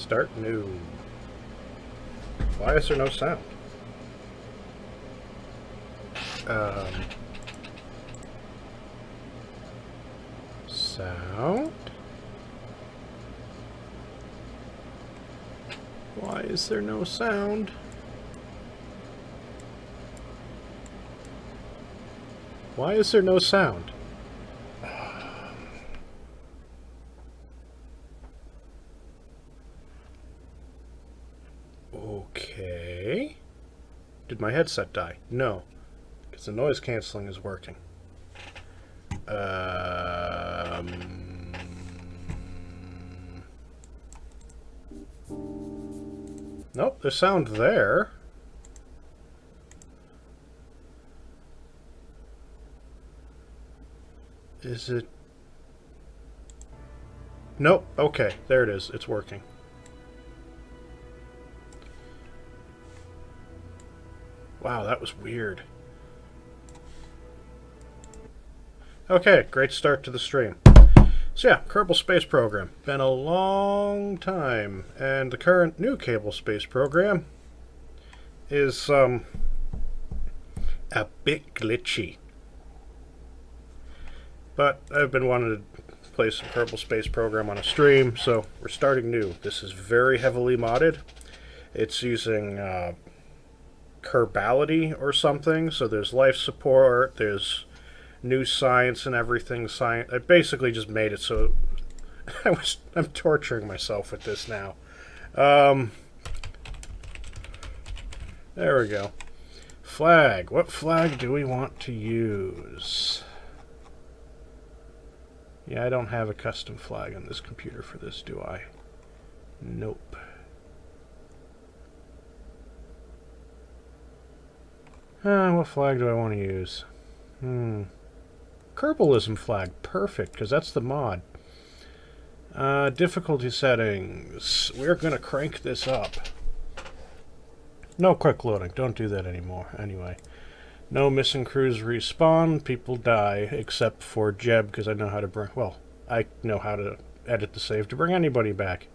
Start new. Why is there no sound? Sound? Why is there no sound? Why is there no sound? Okay. Did my headset die? No. Because the noise canceling is working. Nope, there's sound there. Is it? Nope, okay, there it is. It's working. Wow, that was weird. Okay, great start to the stream. So yeah, Kerbal Space Program. Been a long time, and the current new Kerbal Space Program is a bit glitchy. But I've been wanting to play some Kerbal Space Program on a stream, so we're starting new. This is very heavily modded. It's using Kerbality or something, so there's life support, there's new science and everything. I basically just made it so I'm torturing myself with this now. There we go. Flag. What flag do we want to use? Yeah, I don't have a custom flag on this computer for this, do I? Nope. What flag do I want to use? Kerbalism flag. Perfect, because that's the mod. Difficulty settings. We're going to crank this up. No quick loading. Don't do that anymore. Anyway. No missing crews respawn. People die, except for Jeb, because I know how to bring... Well, I know how to edit the save to bring anybody back.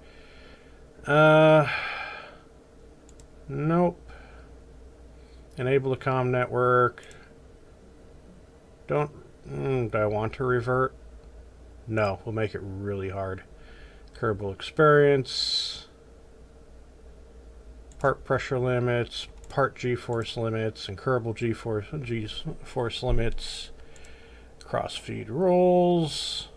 Nope. Enable the comm network. Don't... do I want to revert? No, we'll make it really hard. Kerbal experience. Part pressure limits. Part G-force limits. And Kerbal G-force limits. Cross-feed rules.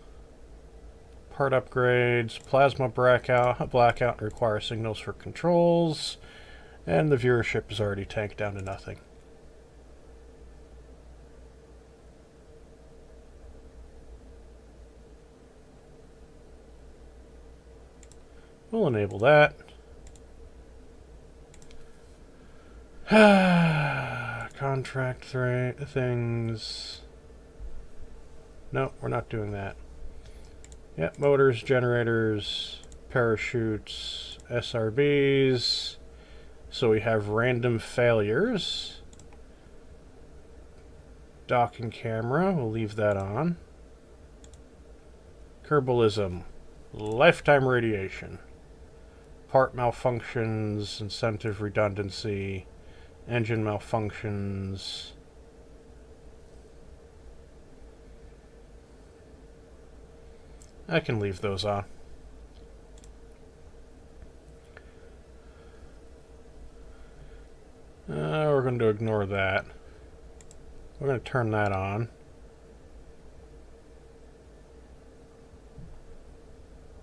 Part upgrades. Plasma blackout require signals for controls. And the viewership is already tanked down to nothing. We'll enable that. Contract things. No, we're not doing that. Yep, motors, generators, parachutes, SRBs. So we have random failures. Docking camera, we'll leave that on. Kerbalism, lifetime radiation. Part malfunctions, incentive redundancy, engine malfunctions. I can leave those on. We're going to ignore that. We're going to turn that on.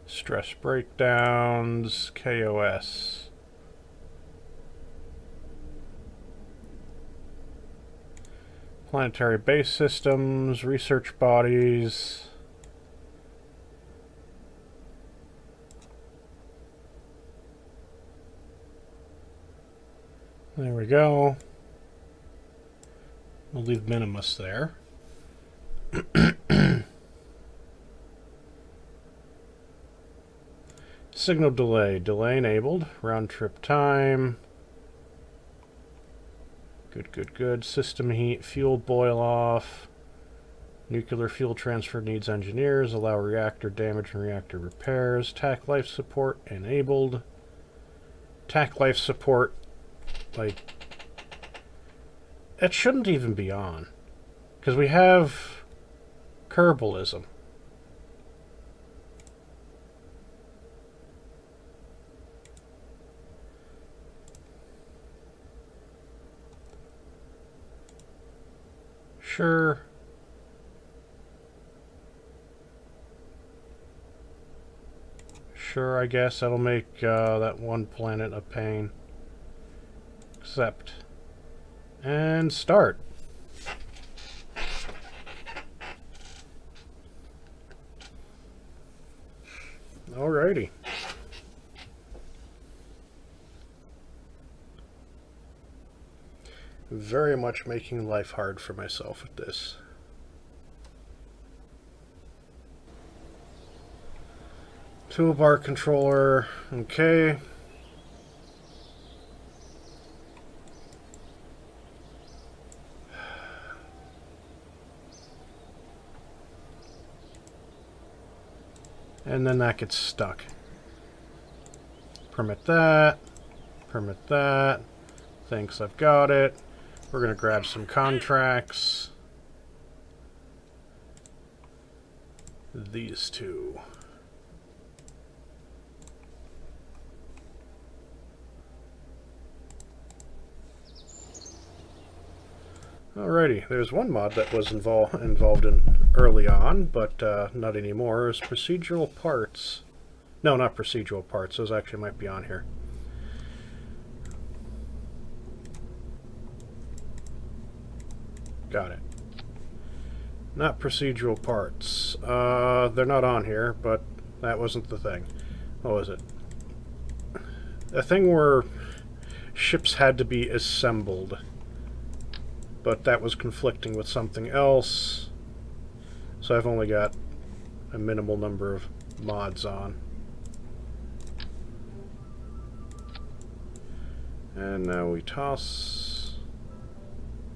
Stress breakdowns, KOS. Planetary base systems, research bodies. There we go. We'll leave Minimus there. Signal delay. Delay enabled. Round trip time. Good, good, good. System heat. Fuel boil off. Nuclear fuel transfer needs engineers. Allow reactor damage and reactor repairs. TAC life support enabled. Attack life support, like, it shouldn't even be on. Because we have Kerbalism. Sure. Sure, I guess that'll make that one planet a pain. Accept. And start. Alrighty. Very much making life hard for myself with this. Toolbar controller, okay. And then that gets stuck. Permit that. Permit that. Thinks I've got it. We're going to grab some contracts. These two. Alrighty, there's one mod that was involved in early on, but not anymore. Is procedural parts. No, not procedural parts. Those actually might be on here. Got it. Not procedural parts. They're not on here, but that wasn't the thing. What was it? A thing where ships had to be assembled. But that was conflicting with something else. So I've only got a minimal number of mods on. And now we toss...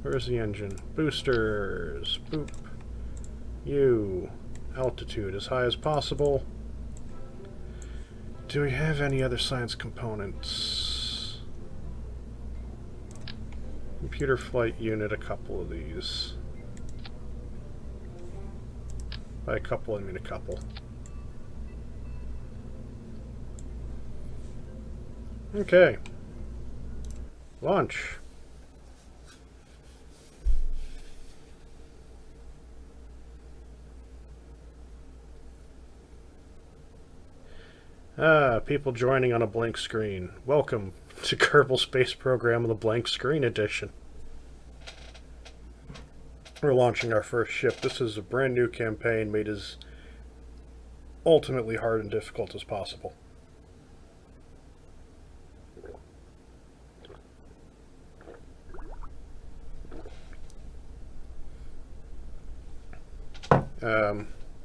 Where's the engine? Boosters. Boop. U. Altitude as high as possible. Do we have any other science components? Computer flight unit, a couple of these. By a couple, I mean a couple. Okay. Launch. People joining on a blank screen. Welcome to Kerbal Space Program of the Blank Screen Edition. We're launching our first ship. This is a brand new campaign made as ultimately hard and difficult as possible.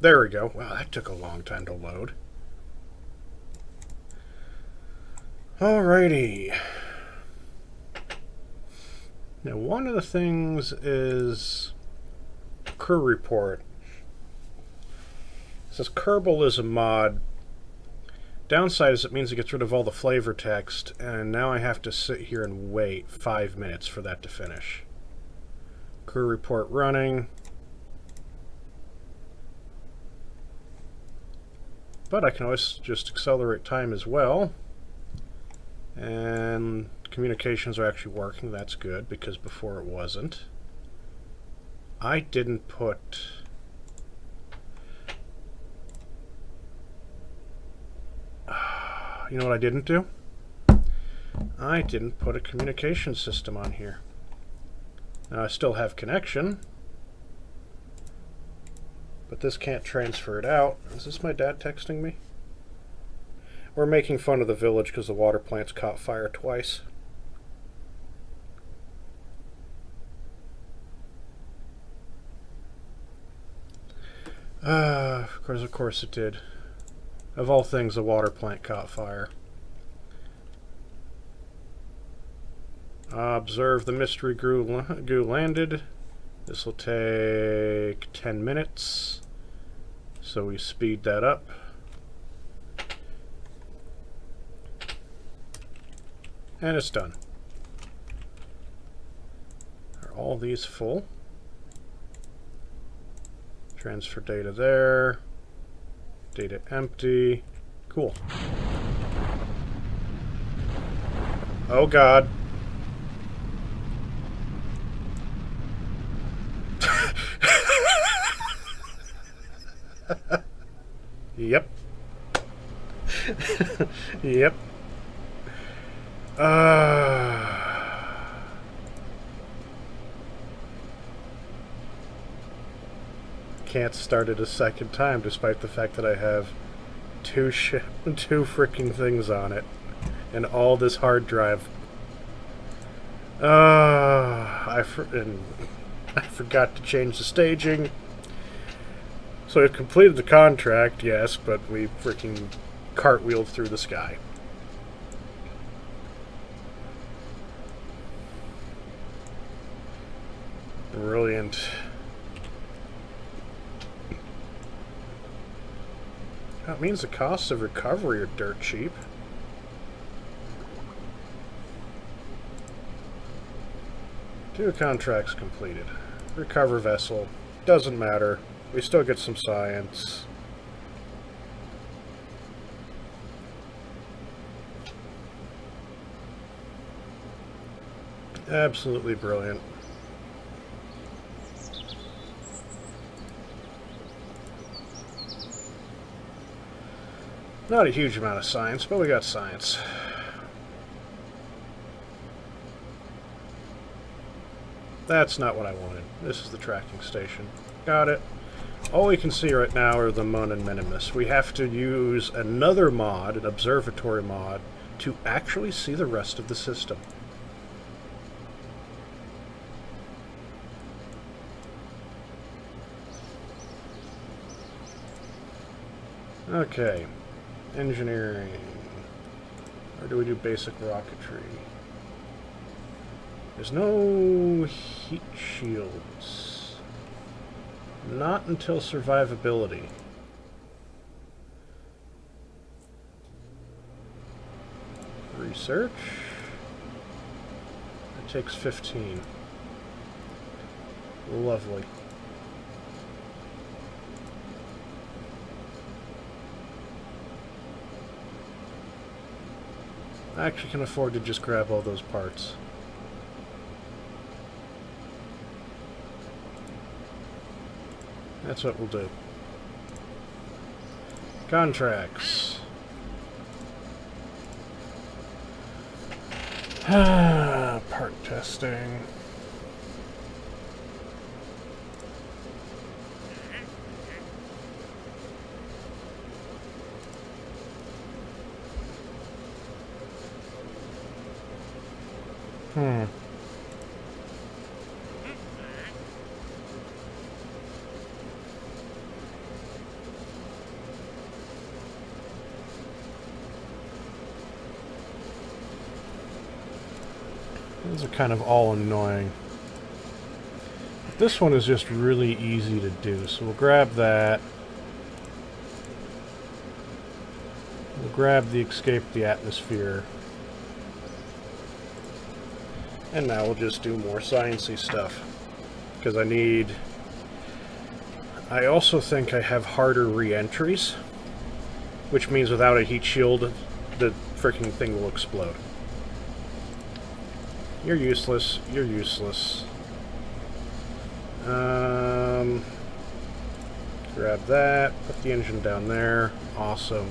There we go. Wow, that took a long time to load. Alrighty. Now, one of the things is crew report. It says Kerbalism mod. Downside is it means it gets rid of all the flavor text, and now I have to sit here and wait 5 minutes for that to finish. Crew report running. But I can always just accelerate time as well. And communications are actually working. That's good, because before it wasn't. I didn't put... You know what I didn't do? I didn't put a communication system on here. Now I still have connection, but this can't transfer it out. Is this my dad texting me? We're making fun of the village because the water plant's caught fire twice. Of course it did. Of all things, the water plant caught fire. Observe the mystery goo landed. This will take 10 minutes. So we speed that up. And it's done. Are all these full? Transfer data there. Data empty. Cool. Oh God. Yep. Yep. Can't start it a second time, despite the fact that I have two freaking things on it, and all this hard drive. I forgot to change the staging. So we've completed the contract, yes, but we freaking cartwheeled through the sky. Brilliant. That means the costs of recovery are dirt cheap. Two contracts completed. Recover vessel. Doesn't matter. We still get some science. Absolutely brilliant. Not a huge amount of science, but we got science. That's not what I wanted. This is the tracking station. Got it. All we can see right now are the Moon and Minimus. We have to use another mod, an observatory mod, to actually see the rest of the system. Okay. Engineering. Or do we do basic rocketry? There's no heat shields. Not until survivability. Research. It takes 15. Lovely. I actually can afford to just grab all those parts. That's what we'll do. Contracts. Part testing. These are kind of all annoying. This one is just really easy to do, so we'll grab that. We'll grab the escape the atmosphere. And now we'll just do more sciencey stuff. Because I also think I have harder re-entries. Which means without a heat shield, the freaking thing will explode. You're useless. You're useless. Grab that. Put the engine down there. Awesome.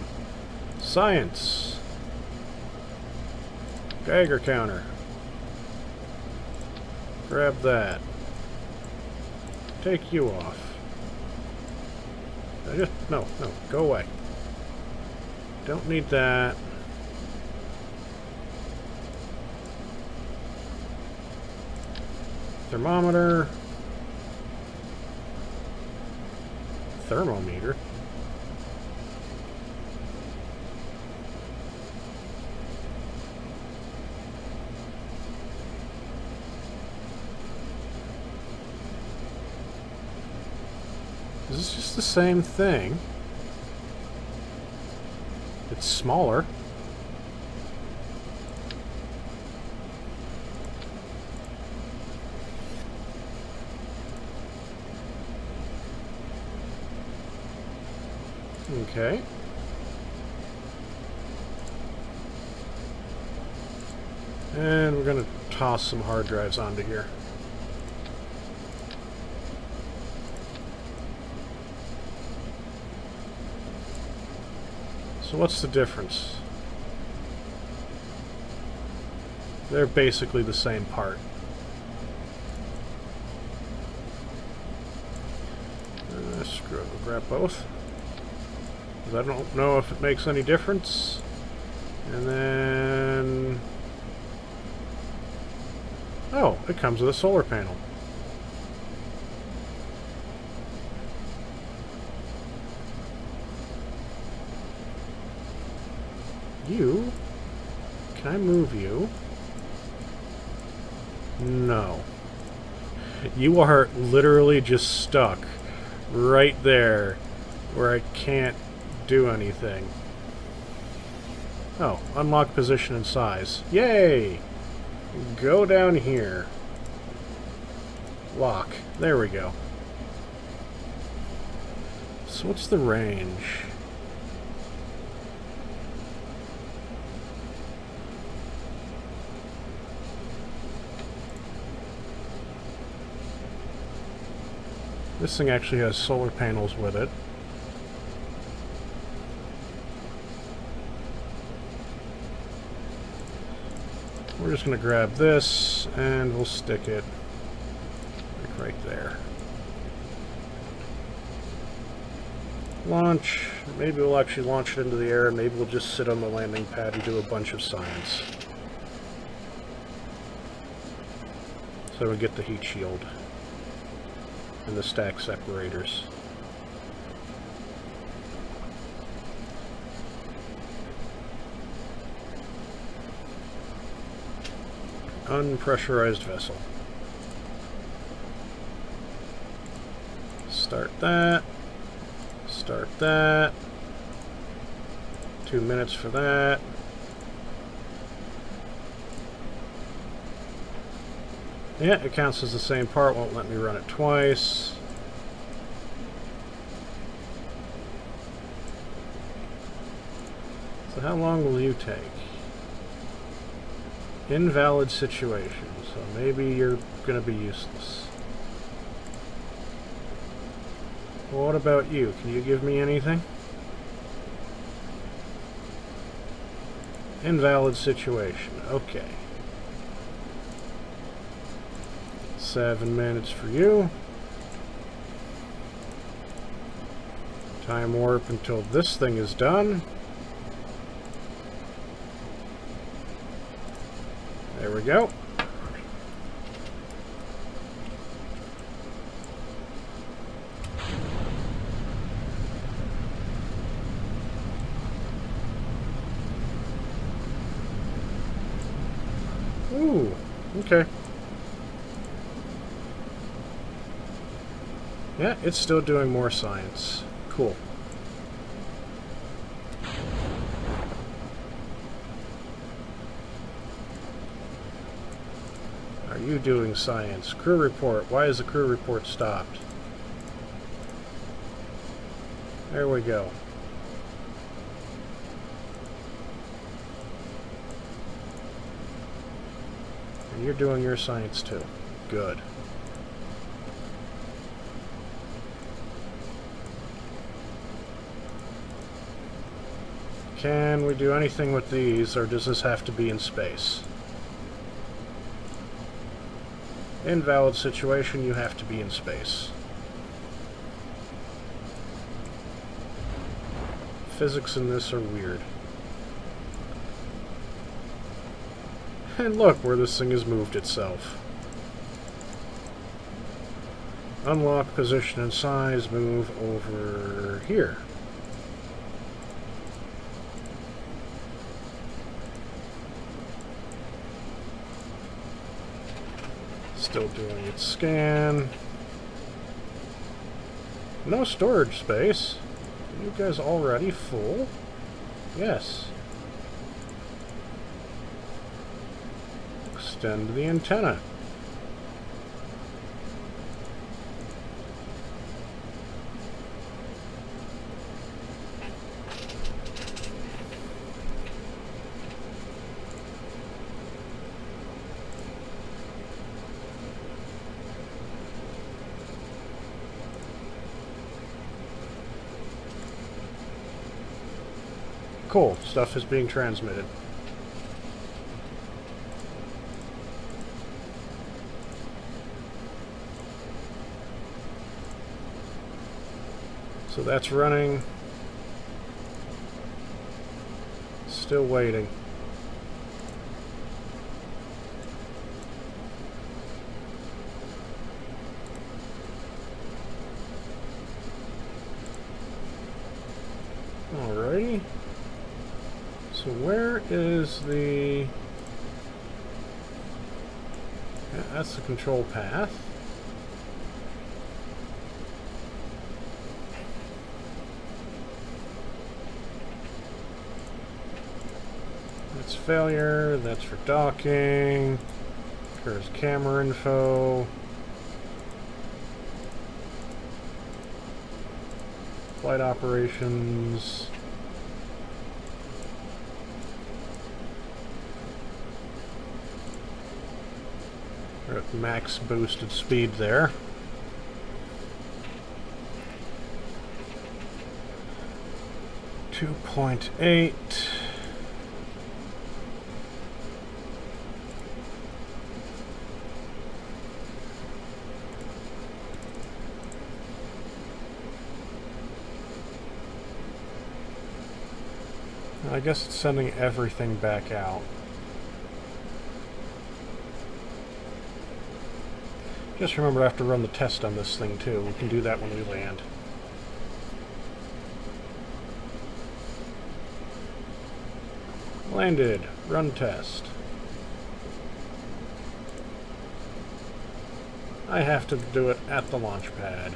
Science. Geiger counter. Grab that. Take you off. No, go away. Don't need that. Thermometer. Thermometer. Is this just the same thing? It's smaller. Okay. And we're going to toss some hard drives onto here. So what's the difference? They're basically the same part. Screw it, we'll grab both. I don't know if it makes any difference. And then... oh, it comes with a solar panel. You... can I move you? No. You are literally just stuck right there where I can't do anything. Oh, unlock position and size. Yay! Go down here. Lock. There we go. So what's the range? This thing actually has solar panels with it. We're just going to grab this and we'll stick it like right there. Launch. Maybe we'll actually launch it into the air. Maybe we'll just sit on the landing pad and do a bunch of science. So we get the heat shield and the stack separators. Unpressurized vessel. Start that. Start that. 2 minutes for that. Yeah, it counts as the same part, won't let me run it twice. So how long will you take? Invalid situation, so maybe you're going to be useless. Well, what about you? Can you give me anything? Invalid situation, okay. 7 minutes for you. Time warp until this thing is done. There we go. Ooh, okay. Yeah, it's still doing more science. Cool. Are you doing science? Crew report. Why is the crew report stopped? There we go. And you're doing your science too. Good. Can we do anything with these, or does this have to be in space? Invalid situation, you have to be in space. Physics in this are weird. And look where this thing has moved itself. Unlock position and size, move over here. Still doing its scan. No storage space. Are you guys already full? Yes. Extend the antenna. cool. Stuff is being transmitted. So that's running. Still waiting. Alrighty. So where is the... Yeah, that's the control path. That's failure, that's for docking. There's camera info. Flight operations. We're at max boosted speed there. .8. I guess it's sending everything back out. Just remember I have to run the test on this thing too. We can do that when we land. Landed. Run test. I have to do it at the launch pad.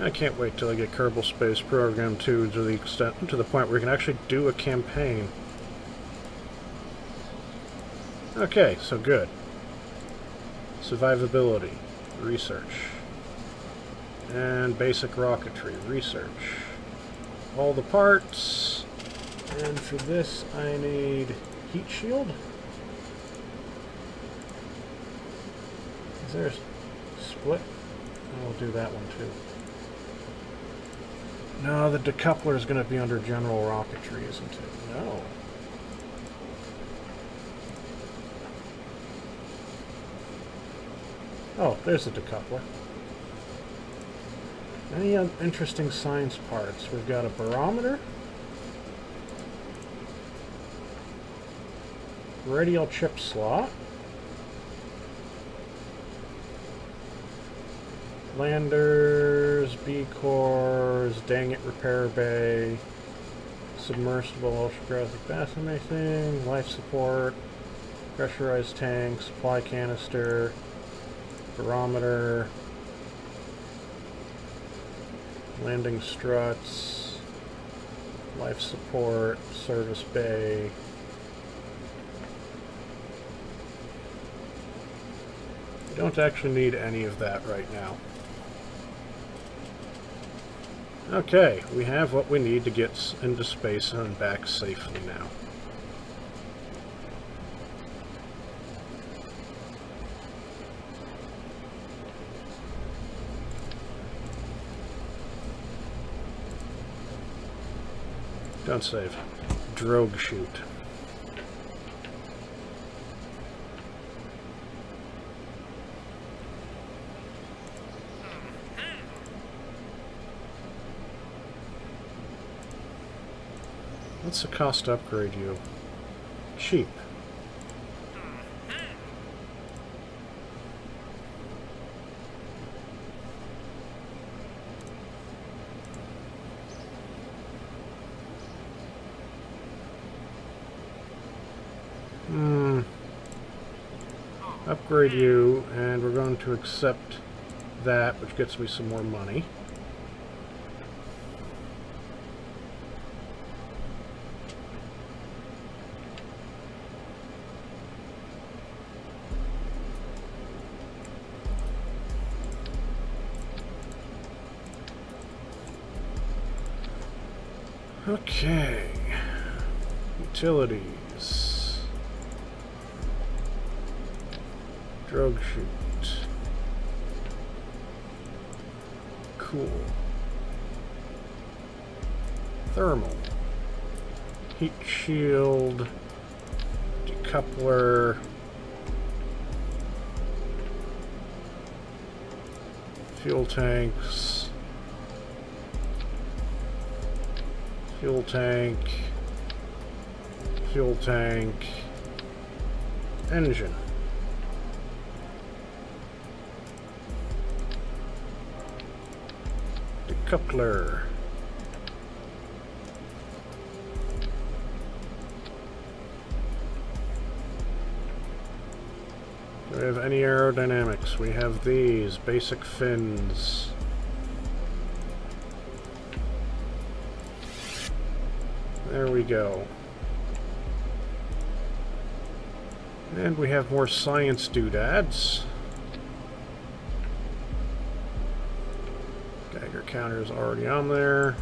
I can't wait till I get Kerbal Space Program 2 to the point where we can actually do a campaign. Okay, so good. Survivability, research. And basic rocketry, research. All the parts. And for this I need heat shield. Is there a split? I'll do that one too. No, the decoupler is going to be under general rocketry, isn't it? No. Oh, there's the decoupler. Any interesting science parts? We've got a barometer. Radial chip slot. Landers, B-cores, dang it, repair bay, submersible oceanographic bathroom thing, life support, pressurized tank, supply canister, barometer, landing struts, life support, service bay. We don't actually need any of that right now. Okay, we have what we need to get into space and back safely now. Don't save. Drogue shoot. What's the cost to upgrade you? Cheap. Upgrade you, and we're going to accept that, which gets me some more money. Okay. Utilities. Drogue chute. Cool. Thermal. Heat shield. Decoupler. Fuel tanks. Fuel tank. Fuel tank. Engine. Decoupler. Do we have any aerodynamics? We have these basic fins. There we go. And we have more science doodads. Geiger counter is already on there.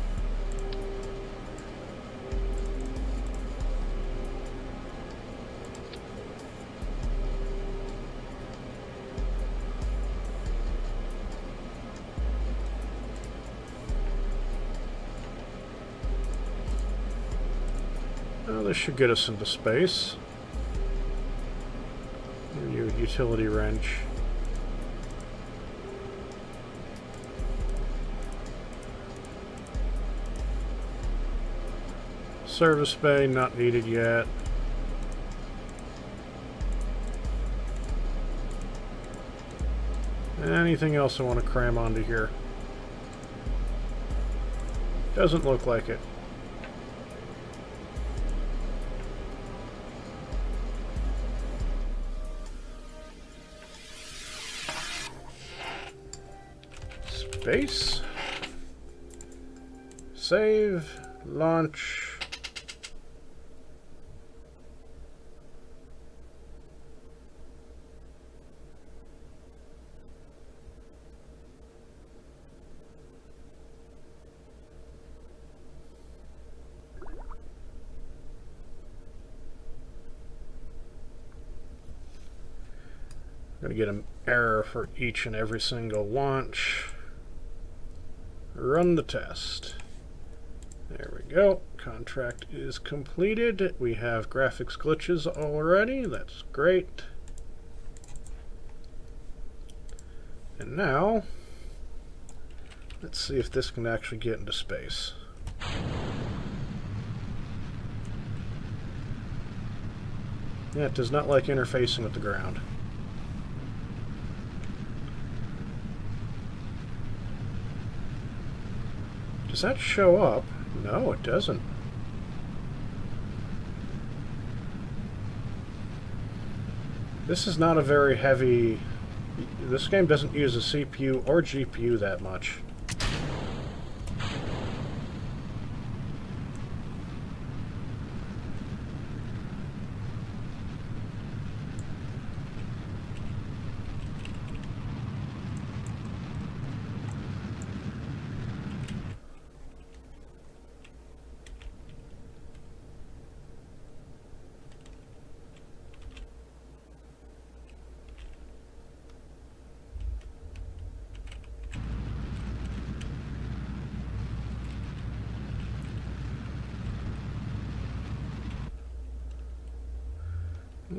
Oh, this should get us into space. New utility wrench. Service bay, not needed yet. Anything else I want to cram onto here? Doesn't look like it. Space. Save. Launch. Going to get an error for each and every single launch. Run the test. There we go. Contract is completed. We have graphics glitches already. That's great. And now, let's see if this can actually get into space. Yeah, it does not like interfacing with the ground. Does that show up? No, it doesn't. This is not a very heavy... This game doesn't use a CPU or GPU that much.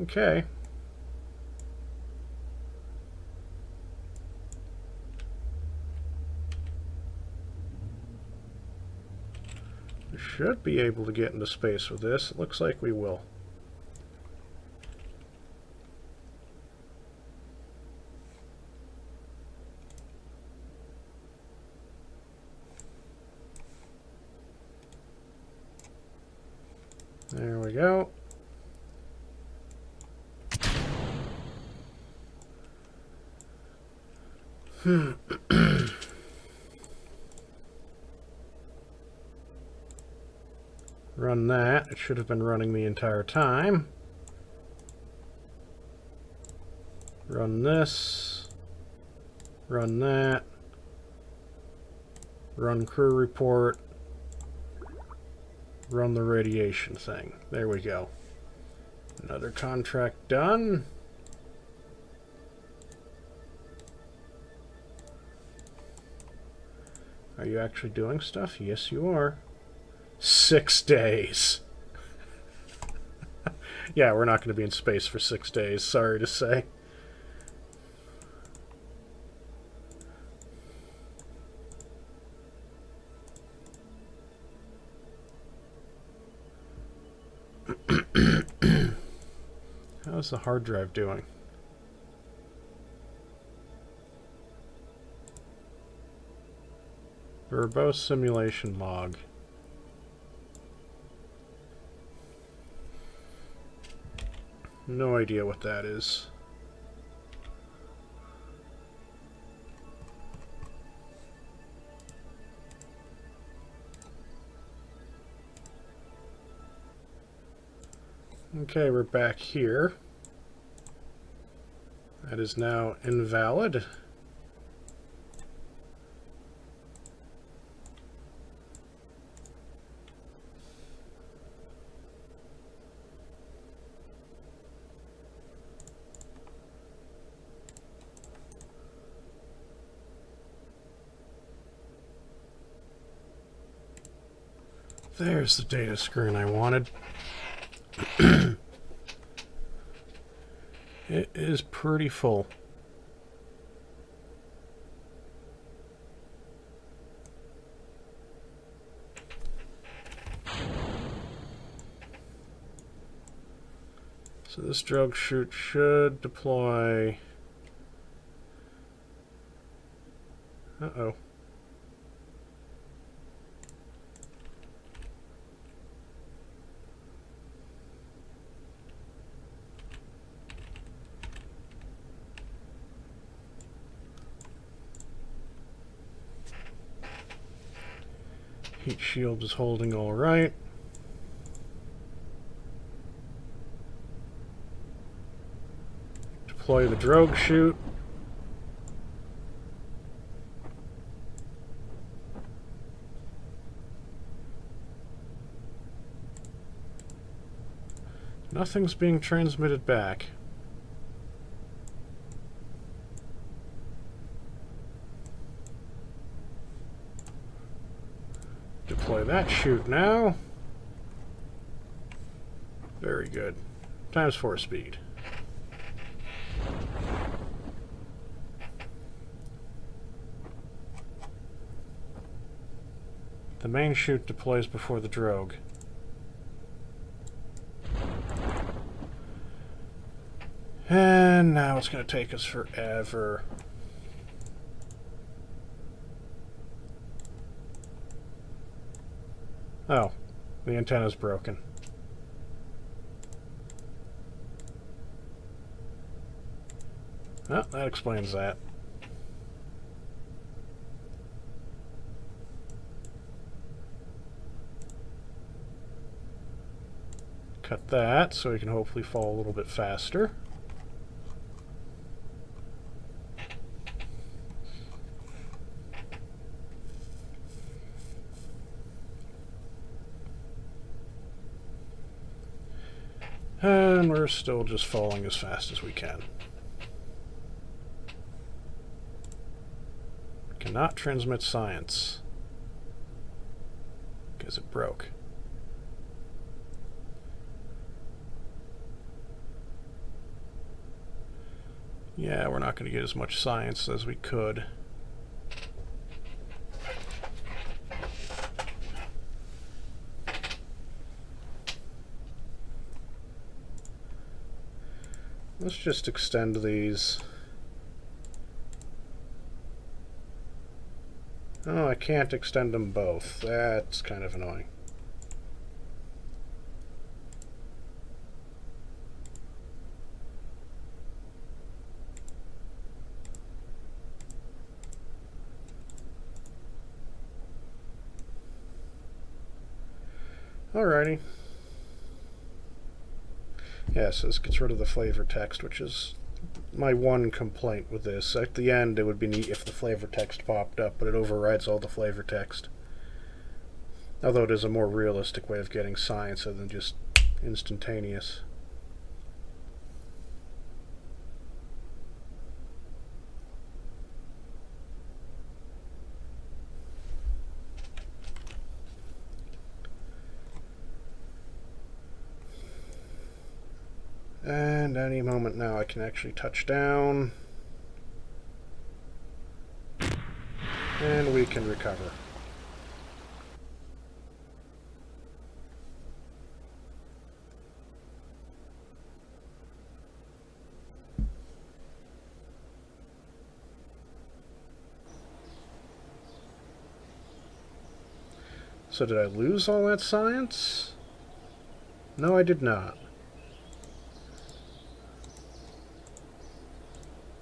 Okay. We should be able to get into space with this. It looks like we will. There we go. Run that. It should have been running the entire time. Run this. Run that. Run crew report. run the radiation thing. There we go. Another contract done. Are you actually doing stuff? Yes, you are. 6 days. Yeah, we're not going to be in space for 6 days, sorry to say. How's the hard drive doing? Verbose simulation log. No idea what that is. Okay, we're back here. That is now invalid. There's the data screen I wanted. It is pretty full. So this drogue chute should deploy... Uh-oh. Heat shield is holding all right. Deploy the drogue chute. Nothing's being transmitted back. Deploy that chute now. Very good. Times 4 speed. The main chute deploys before the drogue. And now it's going to take us forever. Oh, the antenna's broken. Oh, that explains that. Cut that so we can hopefully fall a little bit faster. And we're still just falling as fast as we can. Cannot transmit science because it broke. Yeah, we're not going to get as much science as we could. Let's just extend these. Oh, I can't extend them both. That's kind of annoying. Alrighty. Yes, this gets rid of the flavor text, which is my one complaint with this. At the end, it would be neat if the flavor text popped up, but it overrides all the flavor text. Although it is a more realistic way of getting science other than just instantaneous. And any moment now I can actually touch down. And we can recover. So did I lose all that science? No, I did not.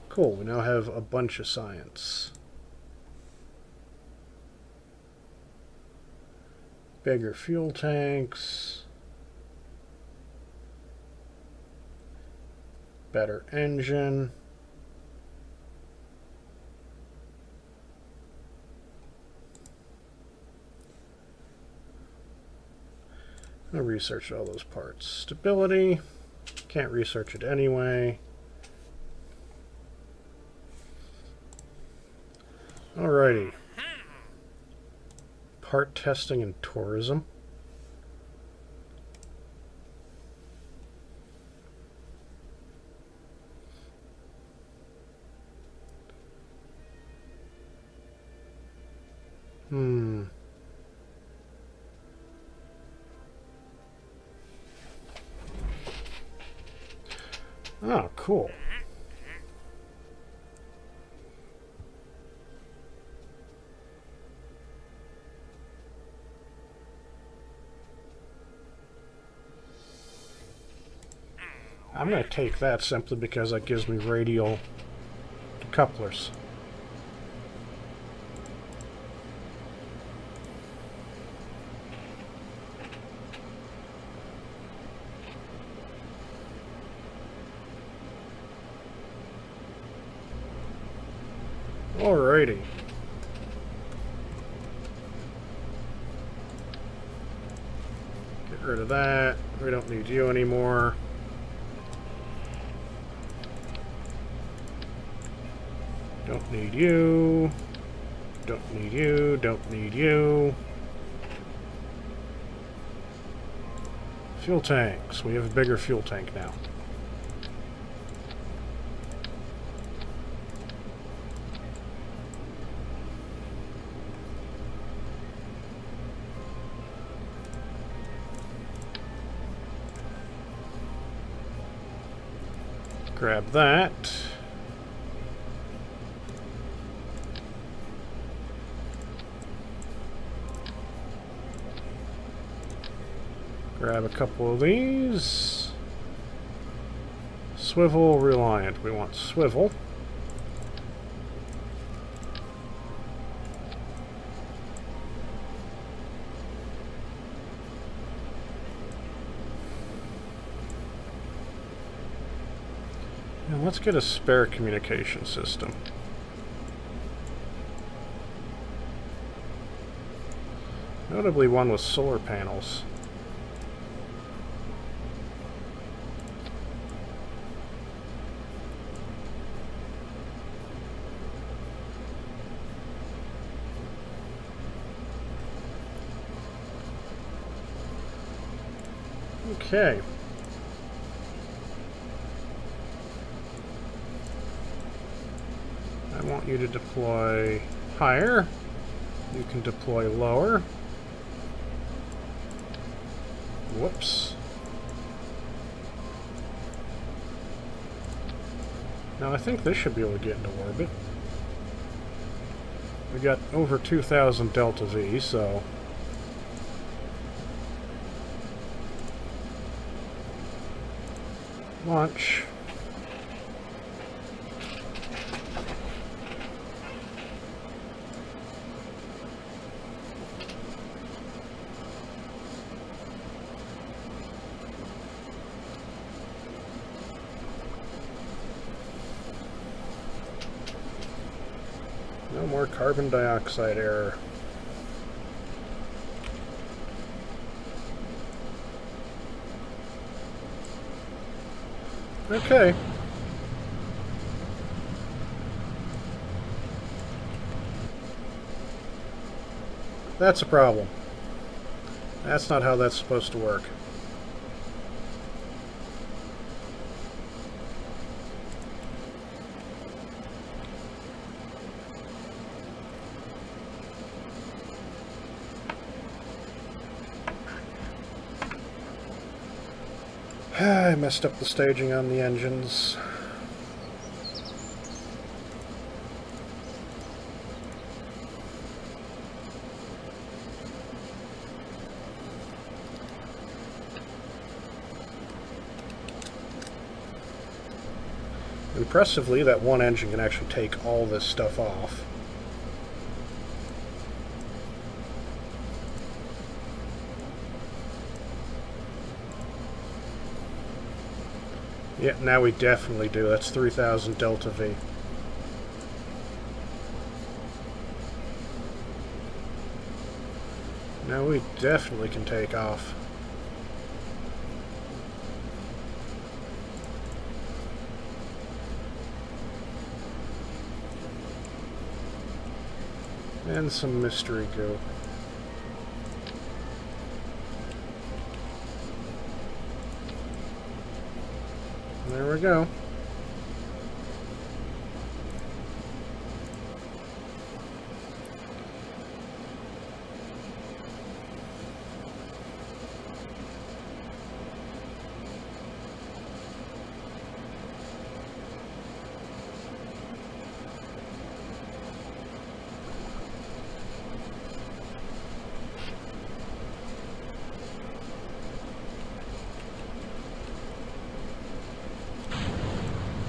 Cool, we now have a bunch of science. Bigger fuel tanks. Better engine. I'll research all those parts. Stability. Can't research it anyway. Alrighty. Part testing and tourism. Oh, cool. I'm going to take that simply because that gives me radial couplers. Alrighty. Get rid of that. We don't need you anymore. Don't need you. Don't need you. Don't need you. Fuel tanks. We have a bigger fuel tank now. Grab that. Grab a couple of these. Swivel reliant. We want swivel. And let's get a spare communication system. Notably one with solar panels. Okay. I want you to deploy higher. You can deploy lower. Whoops. Now I think this should be able to get into orbit. We got over 2,000 delta V, so... Launch. No more carbon dioxide error. Okay. That's a problem. That's not how that's supposed to work. I messed up the staging on the engines. Impressively, that one engine can actually take all this stuff off. Yeah, now we definitely do. That's 3,000 Delta V. Now we definitely can take off. And some mystery goo. There we go.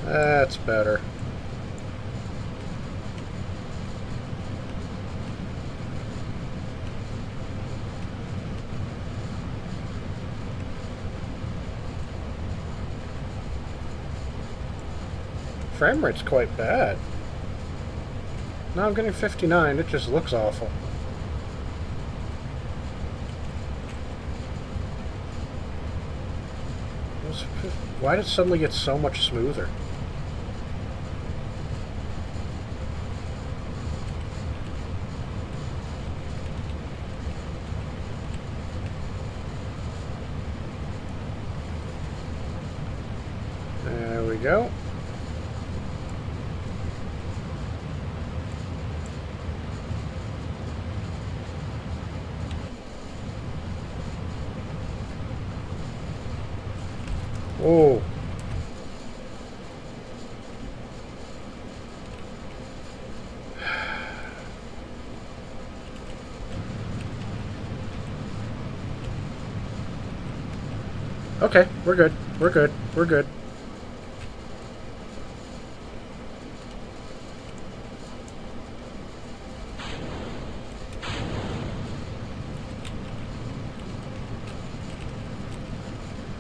That's better. Frame rate's quite bad. Now I'm getting 59. It just looks awful. Why did it suddenly get so much smoother? There we go. Oh. Okay, we're good. We're good. We're good.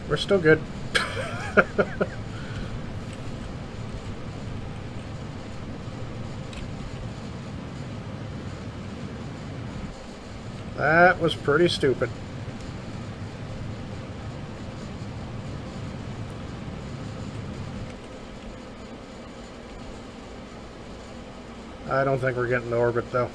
We're still good. That was pretty stupid. I don't think we're getting to orbit, though.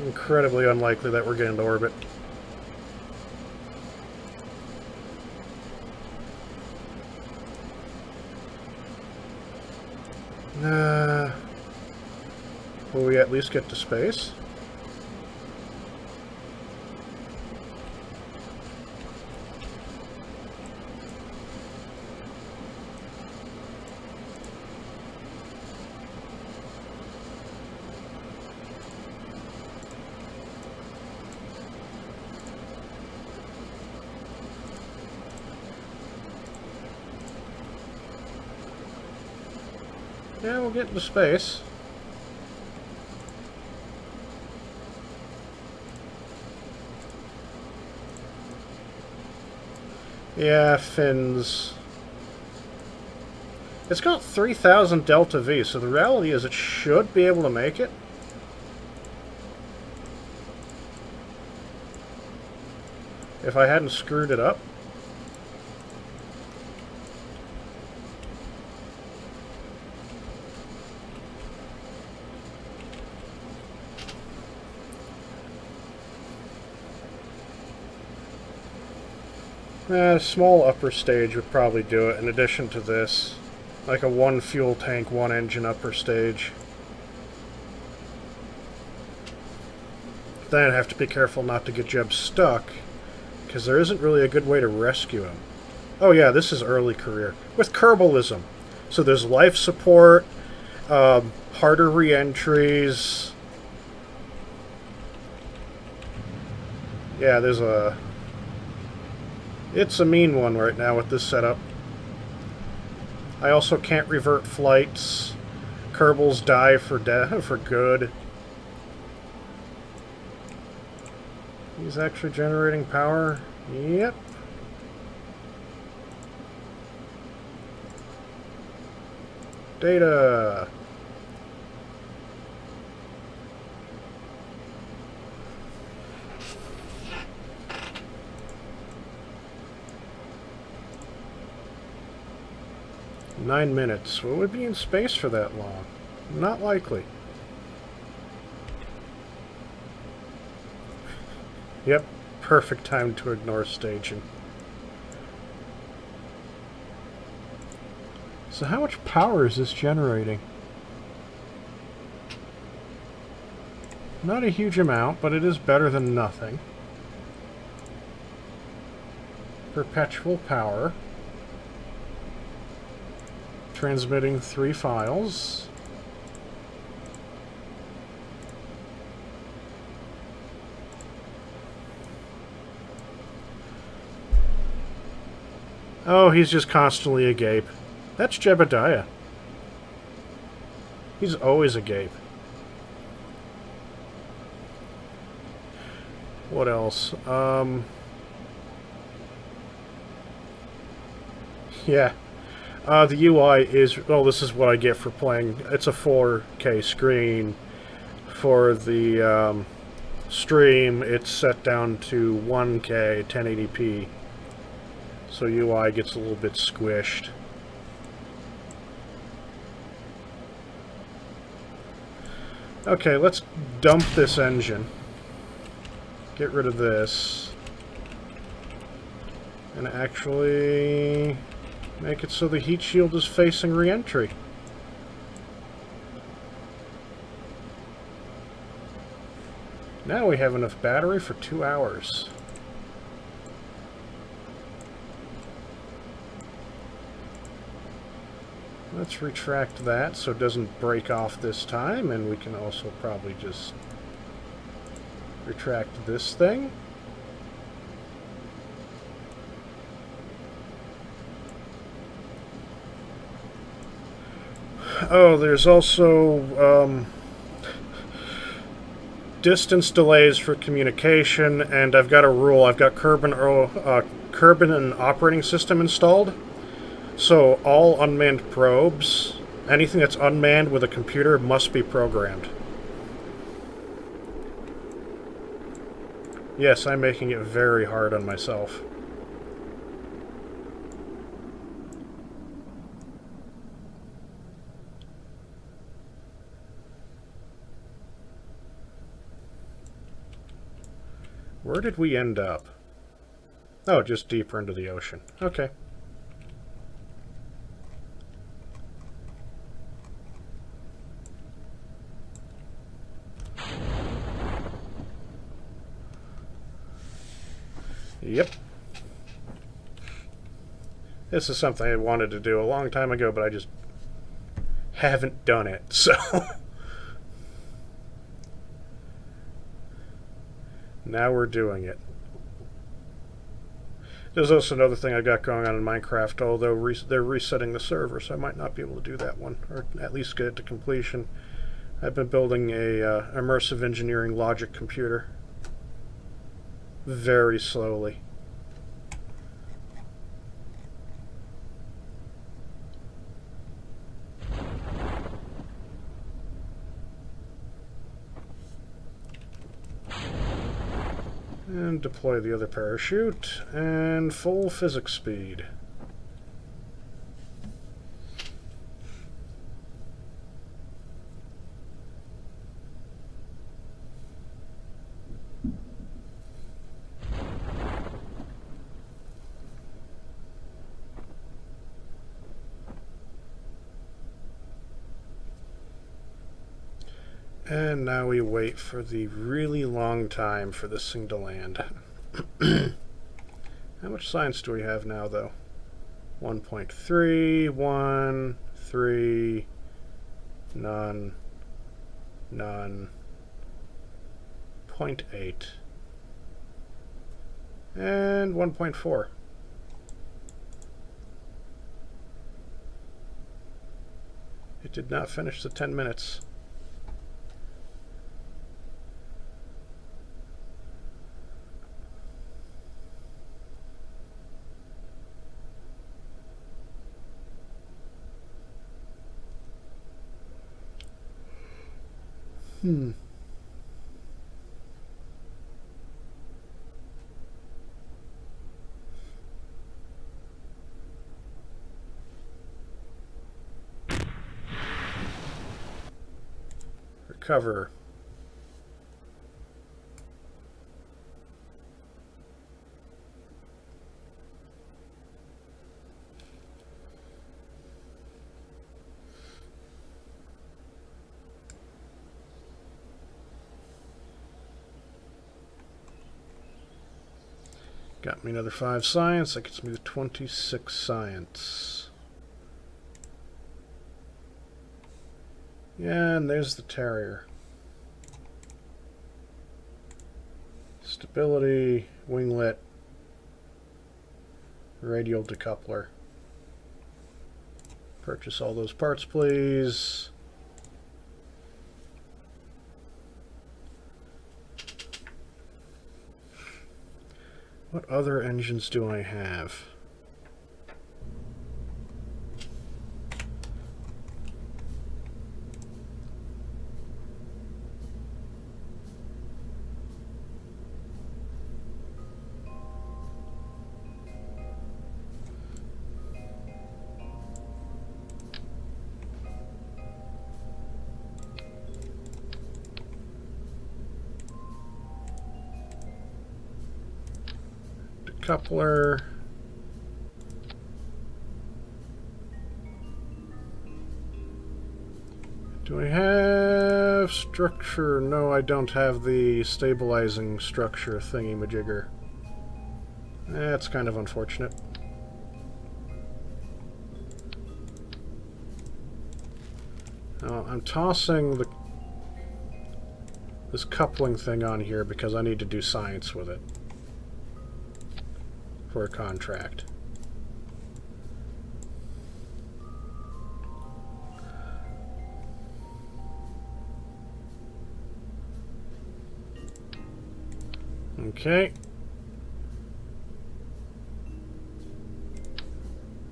Incredibly unlikely that we're getting to orbit. Will we at least get to space? Yeah, we'll get into space. Yeah, fins. It's got 3,000 delta V, so the reality is it should be able to make it. If I hadn't screwed it up. A small upper stage would probably do it, in addition to this. Like a one fuel tank, one engine upper stage. Then I'd have to be careful not to get Jeb stuck, because there isn't really a good way to rescue him. Oh yeah, this is early career. With Kerbalism. So there's life support, harder re-entries. Yeah, there's a... It's a mean one right now with this setup. I also can't revert flights. Kerbals die for good. He's actually generating power. Yep. Data. Nine minutes. Will we be in space for that long? Not likely. Yep, perfect time to ignore staging. So how much power is this generating? Not a huge amount, but it is better than nothing. Perpetual power. Transmitting 3 files. Oh, he's just constantly agape. That's Jebediah. He's always agape. What else? Yeah. The UI is... Well, this is what I get for playing. It's a 4K screen. For the stream, it's set down to 1K, 1080p. So UI gets a little bit squished. Okay, let's dump this engine. Get rid of this. And actually make it so the heat shield is facing re-entry. Now we have enough battery for 2 hours. Let's retract that so it doesn't break off this time, and we can also probably just retract this thing. Oh, there's also distance delays for communication, and I've got a rule. I've got Kerbin and operating system installed. So all unmanned probes, anything that's unmanned with a computer, must be programmed. Yes, I'm making it very hard on myself. Where did we end up? Oh, just deeper into the ocean. Okay. Yep. This is something I wanted to do a long time ago, but I just haven't done it, so... Now we're doing it. There's also another thing I got going on in Minecraft, although they're resetting the server, so I might not be able to do that one, or at least get it to completion. I've been building a immersive engineering logic computer. Very slowly. And deploy the other parachute, and full physics speed. And now we wait for the really long time for this thing to land. How much science do we have now, though? 1.3, 1, 3, none, none, 0.8, and 1.4. It did not finish the 10 minutes. Recover. Got me another 5 science. That gets me to 26 science. Yeah, and there's the Terrier. Stability, winglet, radial decoupler. Purchase all those parts, please. What other engines do I have? Coupler. Do I have structure? No, I don't have the stabilizing structure thingy-majigger. That's kind of unfortunate. Oh, I'm tossing this coupling thing on here because I need to do science with it. For a contract. Okay.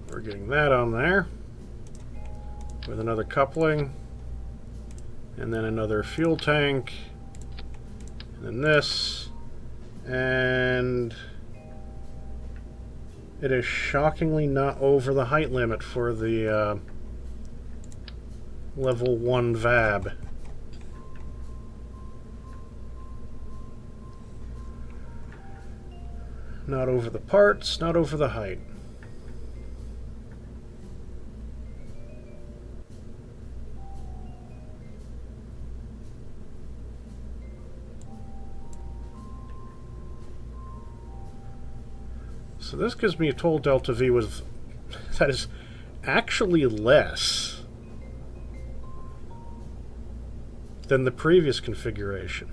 We're getting that on there with another coupling and then another fuel tank and then this, and it is shockingly not over the height limit for the level 1 VAB. Not over the parts, not over the height. So this gives me a total delta V with that is actually less than the previous configuration.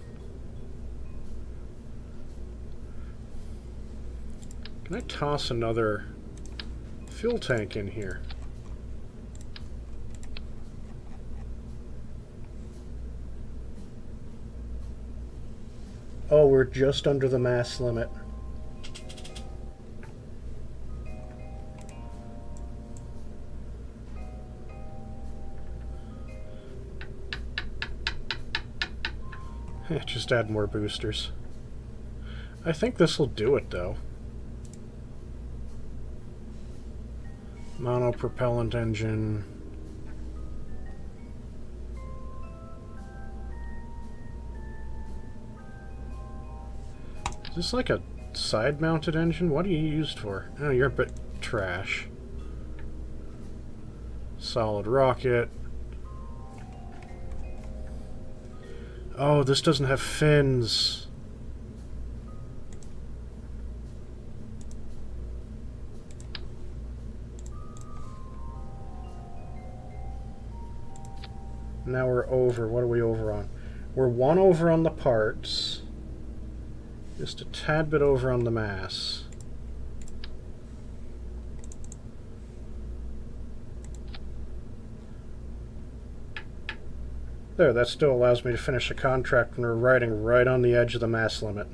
Can I toss another fuel tank in here? Oh, we're just under the mass limit. Just add more boosters. I think this will do it, though. Monopropellant engine. Is this like a side-mounted engine? What are you used for? Oh, you're a bit trash. Solid rocket. Oh, this doesn't have fins. Now we're over. What are we over on? We're 1 over on the parts. Just a tad bit over on the mass. There, that still allows me to finish a contract when we're riding right on the edge of the mass limit.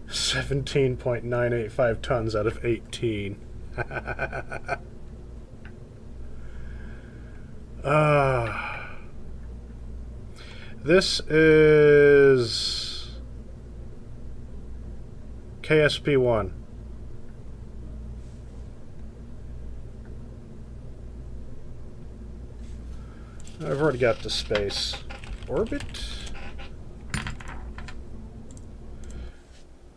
17.985 tons out of 18. This is KSP-1. I've already got the space orbit.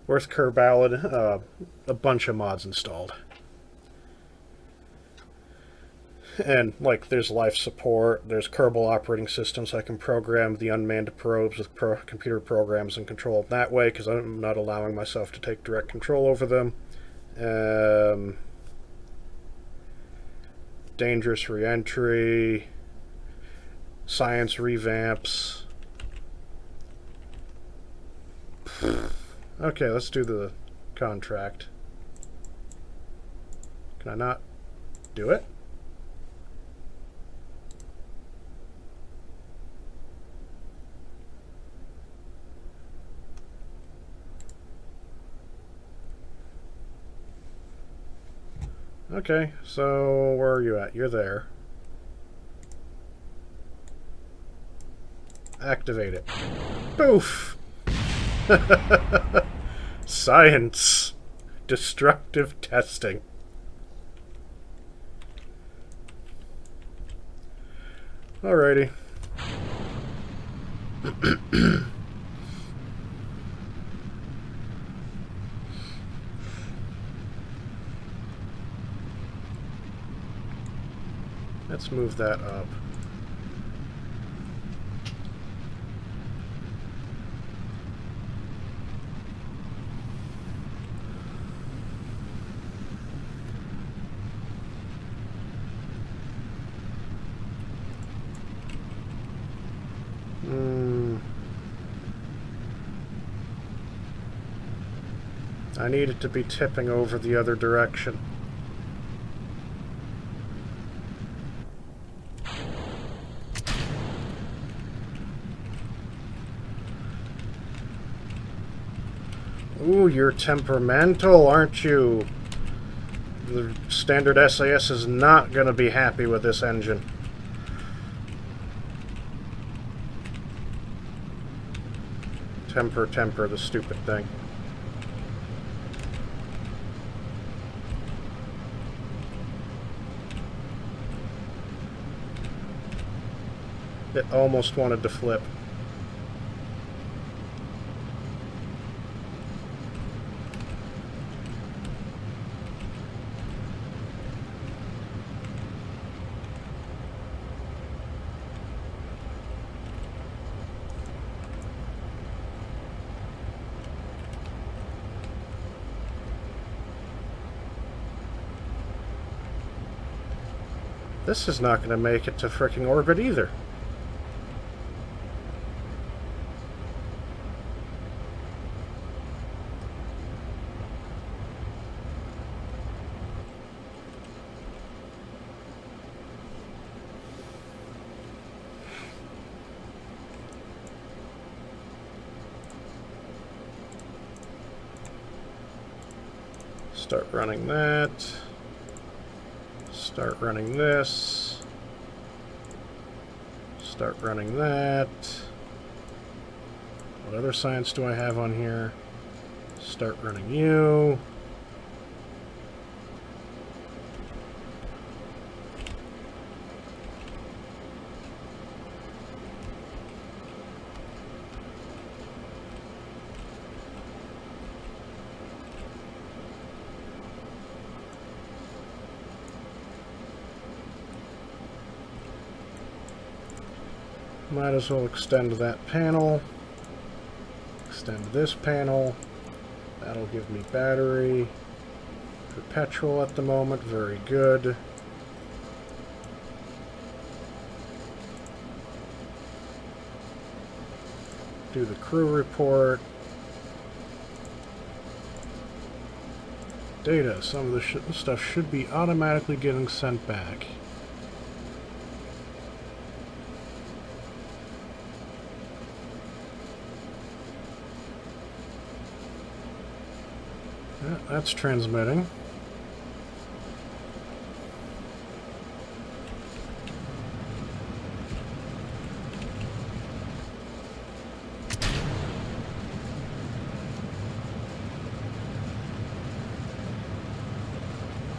Worth Kerbal, a bunch of mods installed. And, like, there's life support, there's Kerbal operating system, so I can program the unmanned probes with computer programs and control them that way, because I'm not allowing myself to take direct control over them. Dangerous re-entry, science revamps. Okay, let's do the contract. Can I not do it? Okay, so where are you at? You're there. Activate it. Poof! Science. Destructive testing. Alrighty. Let's move that up. I need it to be tipping over the other direction. Ooh, you're temperamental, aren't you? The standard SAS is not going to be happy with this engine. Temper, the stupid thing. It almost wanted to flip. This is not going to make it to frickin' orbit either. Start running that. Start running this. Start running that. What other science do I have on here? Start running you. Might as well extend that panel. Extend this panel. That'll give me battery. Perpetual at the moment. Very good. Do the crew report. Data. Some of the stuff should be automatically getting sent back. Yeah, that's transmitting.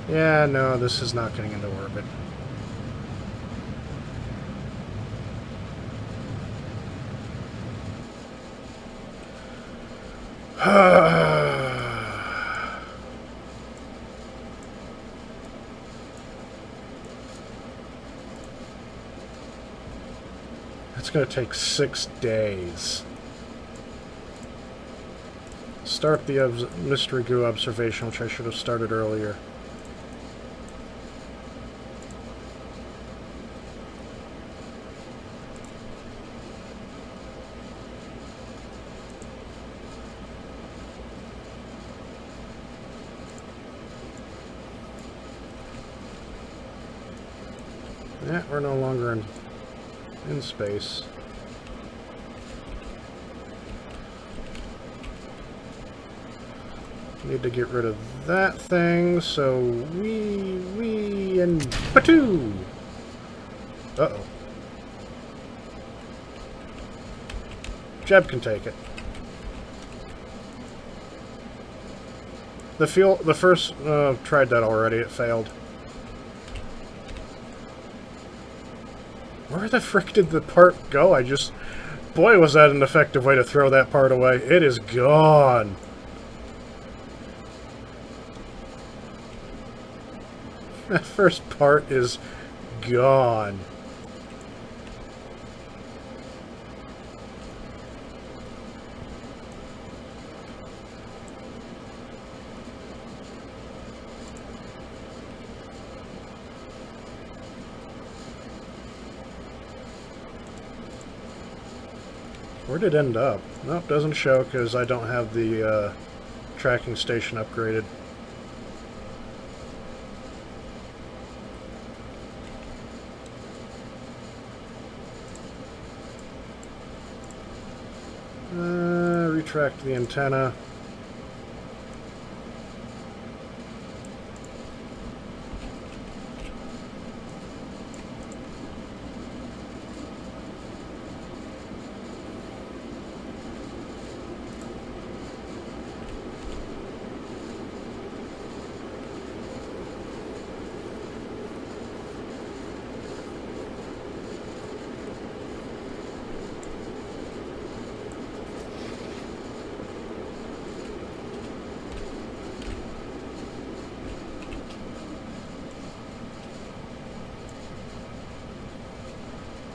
Yeah, no, this is not getting into orbit. It's going to take 6 days. Start the mystery goo observation, which I should have started earlier. Yeah, we're no longer in space. Need to get rid of that thing, so we and Batoo! Uh-oh. Jeb can take it. The first, tried that already, it failed. Where the frick did the part go? Boy, was that an effective way to throw that part away. It is gone. That first part is gone. Where did it end up? Nope, doesn't show because I don't have the tracking station upgraded. Retract the antenna.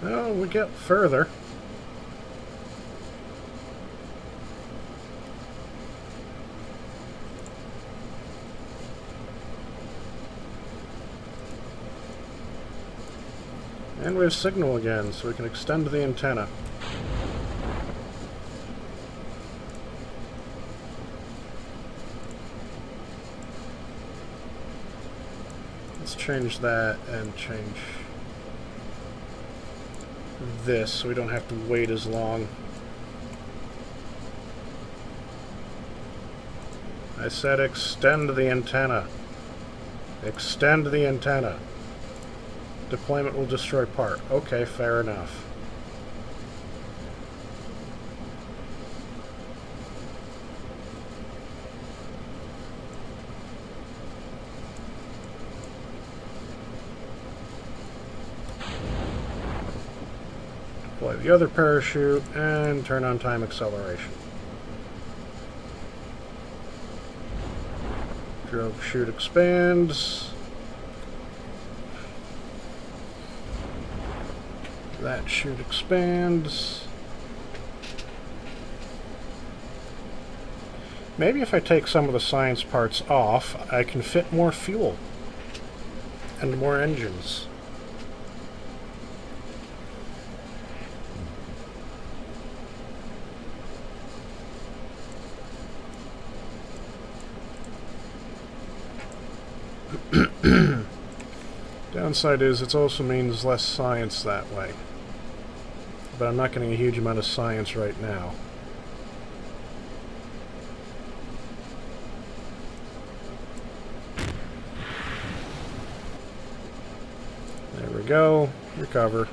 Well, we get further. And we have signal again, so we can extend the antenna. Let's change that and change this so we don't have to wait as long. I said extend the antenna. Extend the antenna. Deployment will destroy part. Okay, fair enough. Deploy the other parachute and turn on time acceleration. Drogue chute expands. That chute expands. Maybe if I take some of the science parts off, I can fit more fuel and more engines. Downside is it also means less science that way. But I'm not getting a huge amount of science right now. There we go. Recover.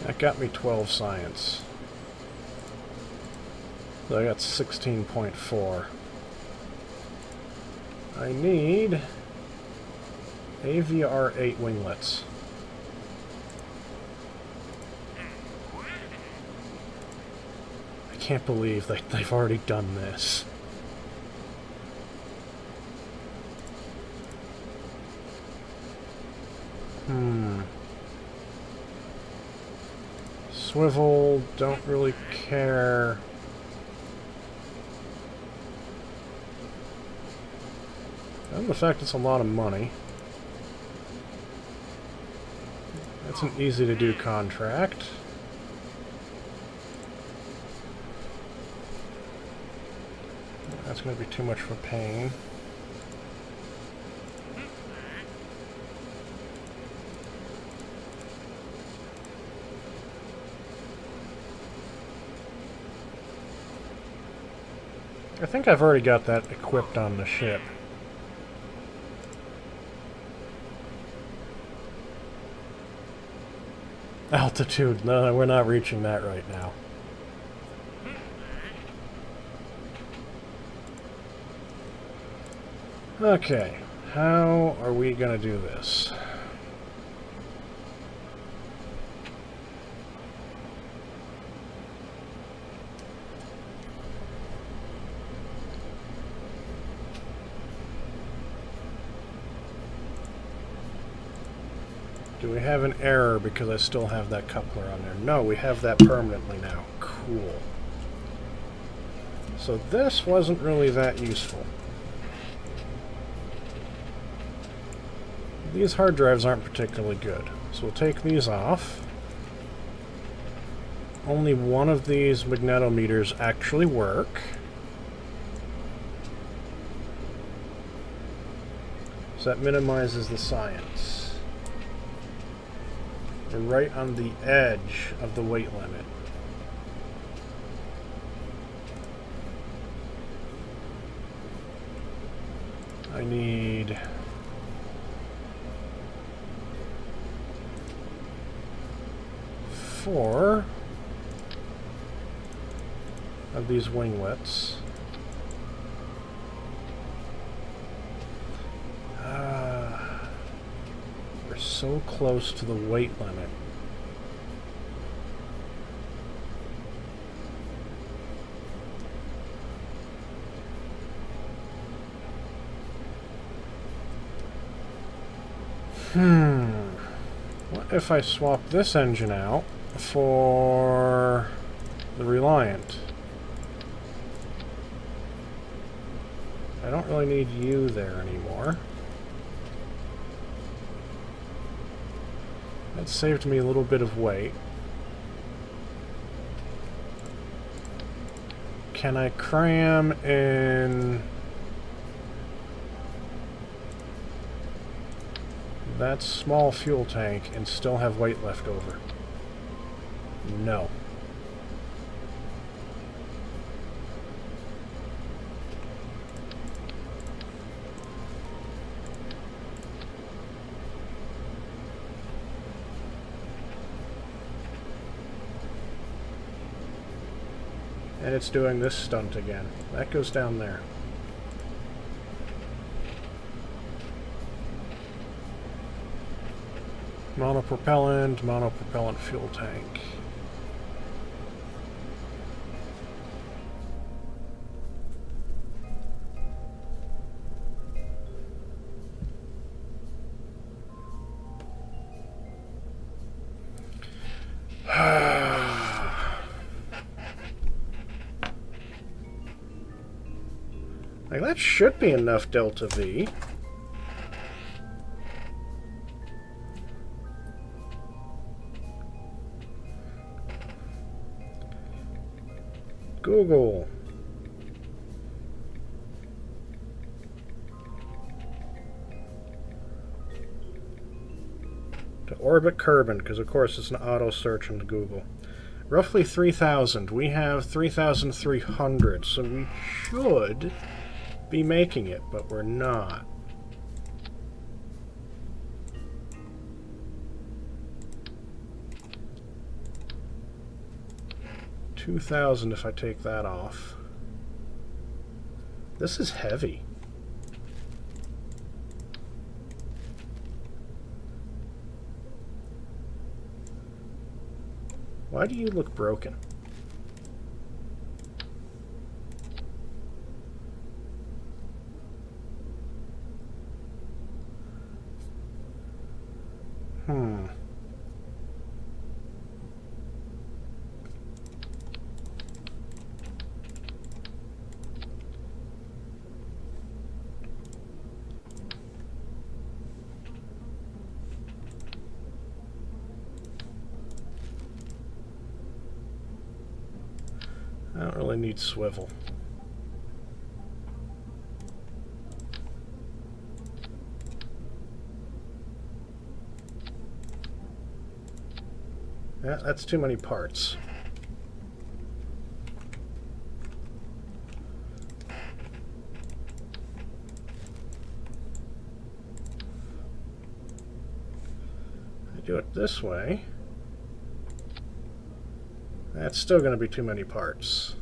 That got me 12 science. So I got 16.4. I need AVR-8 winglets. I can't believe they've already done this. Swivel, don't really care. And the fact it's a lot of money. That's an easy to do contract. That's going to be too much for pain. I think I've already got that equipped on the ship. Altitude, no, we're not reaching that right now. Okay, how are we gonna do this? Do we have an error because I still have that coupler on there? No, we have that permanently now. Cool. So this wasn't really that useful. These hard drives aren't particularly good. So we'll take these off. Only one of these magnetometers actually work. So that minimizes the science. We're right on the edge of the weight limit. I need 4 of these winglets. We're so close to the weight limit. What if I swap this engine out for the Reliant? I don't really need you there anymore. That saved me a little bit of weight. Can I cram in that small fuel tank and still have weight left over? No. And it's doing this stunt again. That goes down there. Monopropellant fuel tank. Like, that should be enough delta V. Google. To orbit Kerbin, because of course it's an auto search into Google. Roughly 3,000. We have 3,300, so we should be making it, but we're not. $2,000 if I take that off. This is heavy. Why do you look broken? I don't really need swivel. Yeah, that's too many parts. I do it this way. That's still going to be too many parts.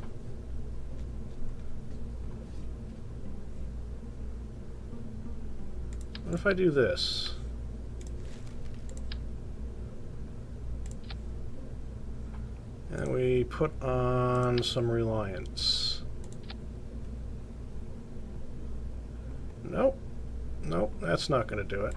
What if I do this? And we put on some reliance. Nope. Nope, that's not going to do it.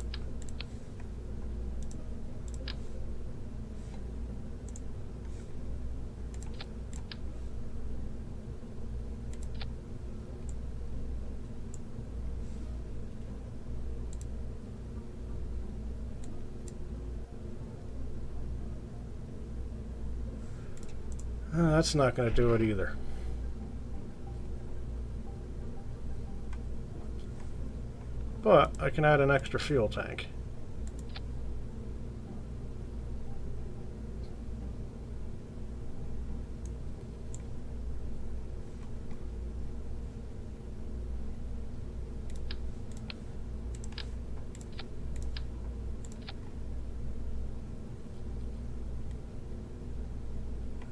That's not going to do it either. But I can add an extra fuel tank.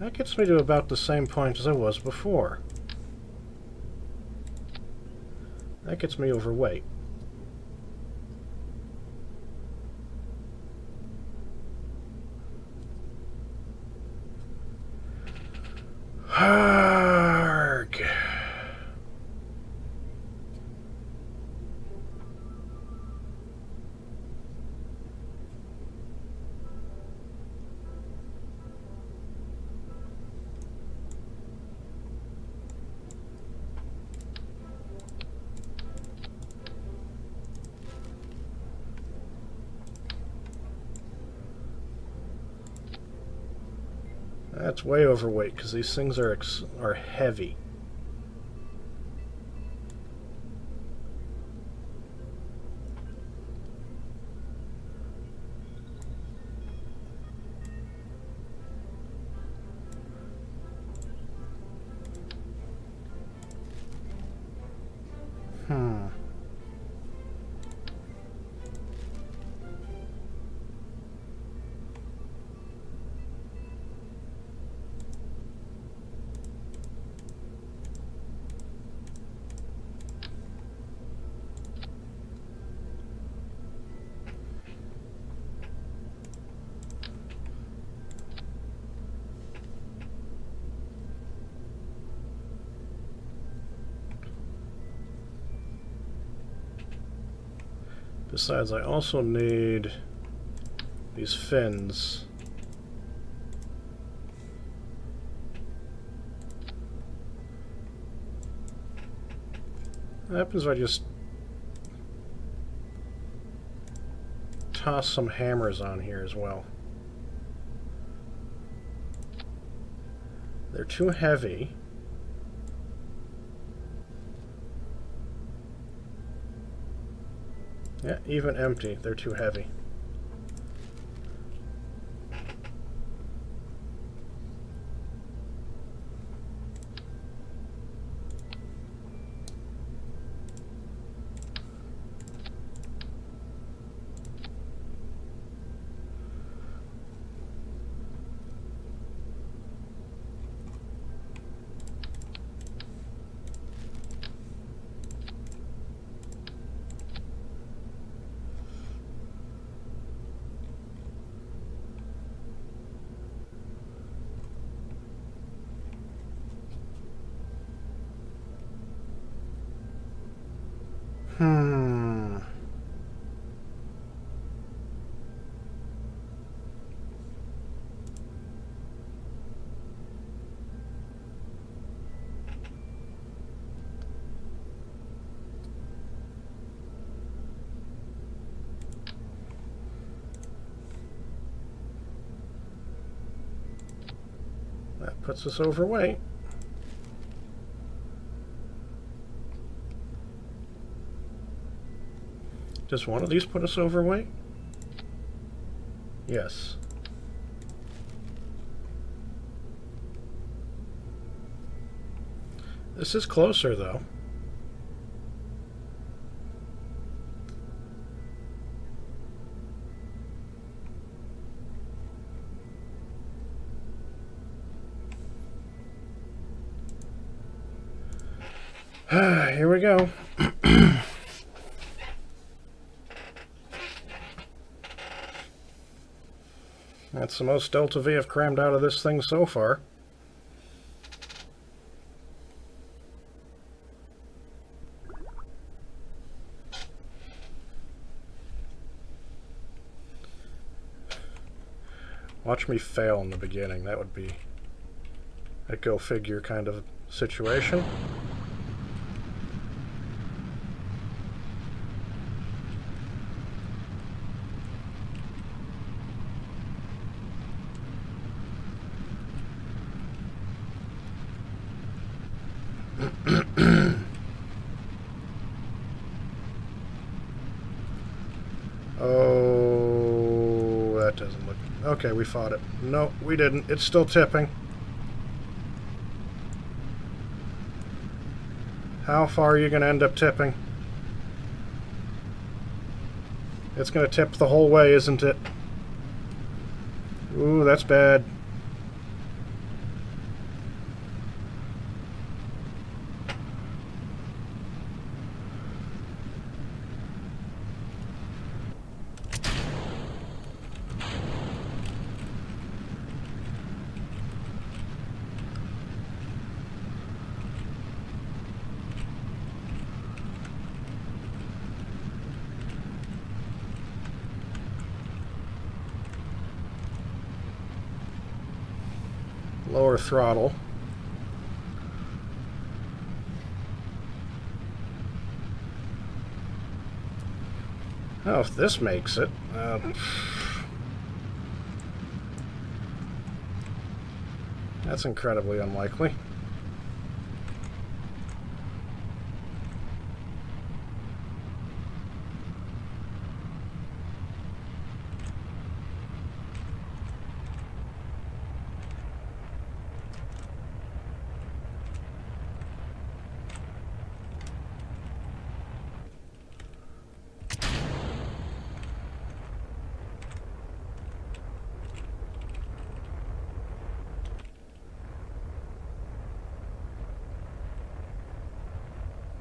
That gets me to about the same point as I was before. That gets me overweight. Harg. That's way overweight because these things are heavy. Besides, I also need these fins. What happens if I just toss some hammers on here as well? They're too heavy. Yeah, even empty, they're too heavy. That puts us overweight. Does one of these put us overweight? Yes. This is closer, though. Here we go. That's the most Delta V I've crammed out of this thing so far. Watch me fail in the beginning. That would be a go figure kind of situation. Oh, that doesn't look... Okay, we fought it. No, we didn't. It's still tipping. How far are you going to end up tipping? It's going to tip the whole way, isn't it? Ooh, that's bad. Lower throttle. Oh, if this makes it. That's incredibly unlikely.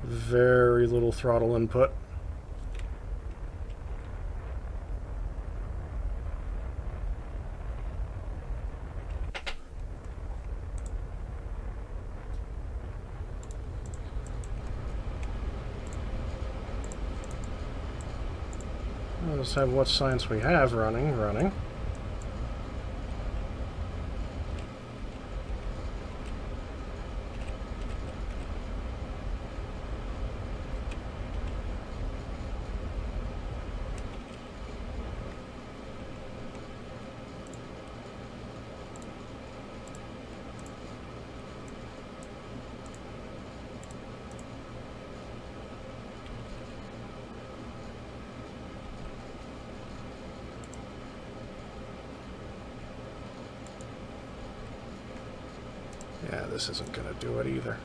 Very little throttle input. Let's have what science we have running. Yeah, this isn't going to do it either.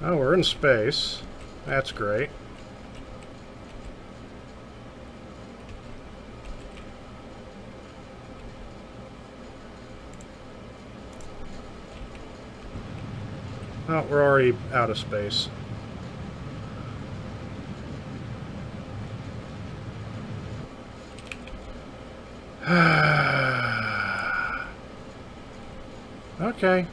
Oh, we're in space. That's great. Oh, we're already out of space. Okay.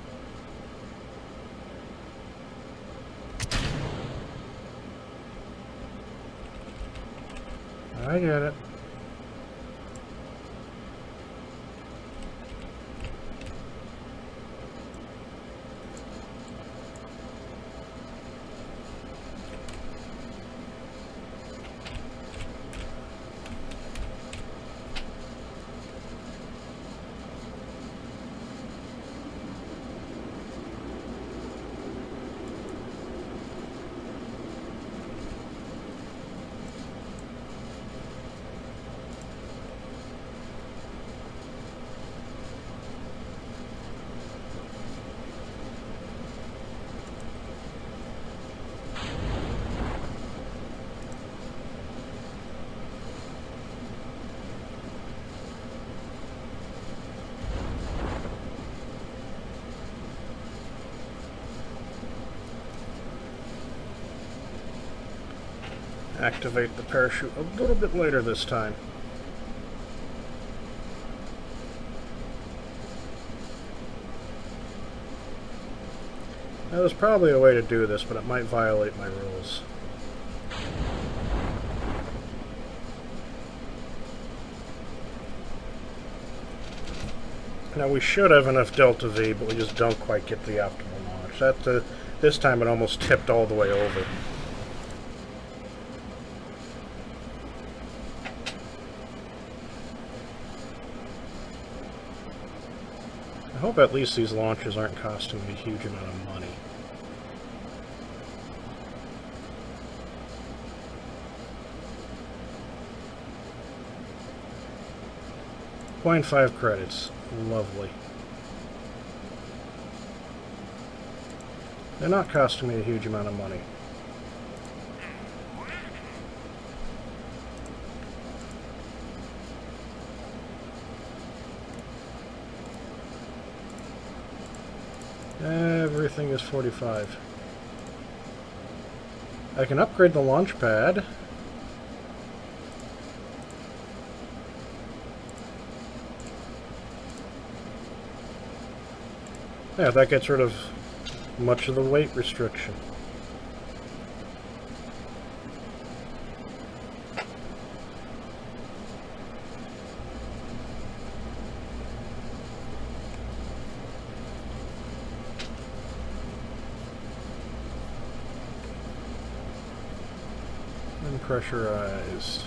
I get it. Activate the parachute a little bit later this time. Now, there's probably a way to do this, but it might violate my rules. Now, we should have enough Delta V, but we just don't quite get the optimal launch. This time it almost tipped all the way over. I hope at least these launches aren't costing me a huge amount of money. .5 credits. Lovely. They're not costing me a huge amount of money. Everything is 45. I can upgrade the launch pad. Yeah, that gets rid of much of the weight restriction. Pressurized.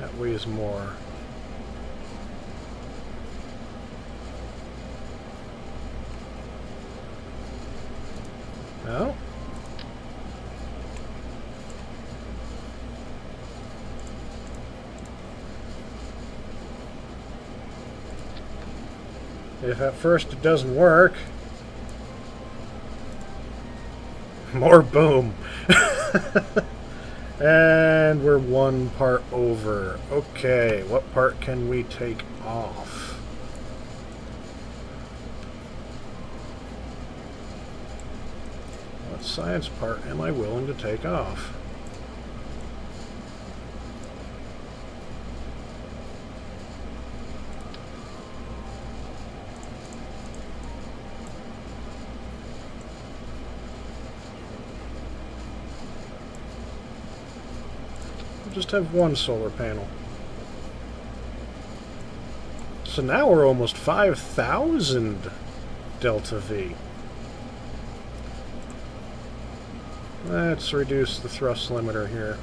That weighs more. No? If at first it doesn't work, more boom. And we're one part over. Okay, what part can we take off? What science part am I willing to take off? We'll just have one solar panel. So now we're almost 5,000 delta V. Let's reduce the thrust limiter here.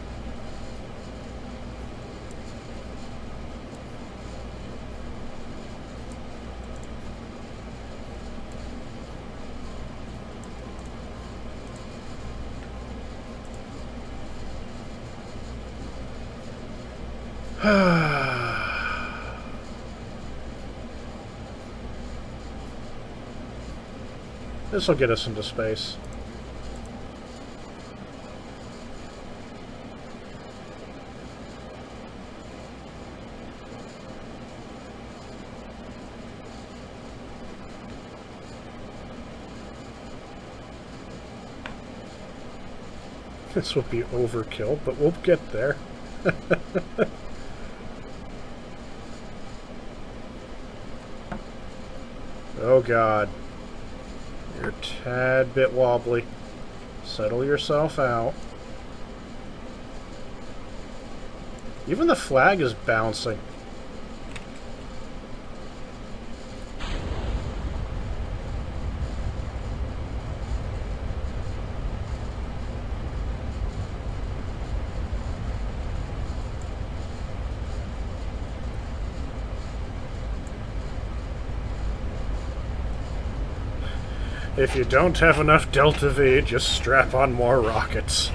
This will get us into space. This will be overkill, but we'll get there. Oh God. You're a tad bit wobbly. Settle yourself out. Even the flag is bouncing. If you don't have enough Delta V, just strap on more rockets.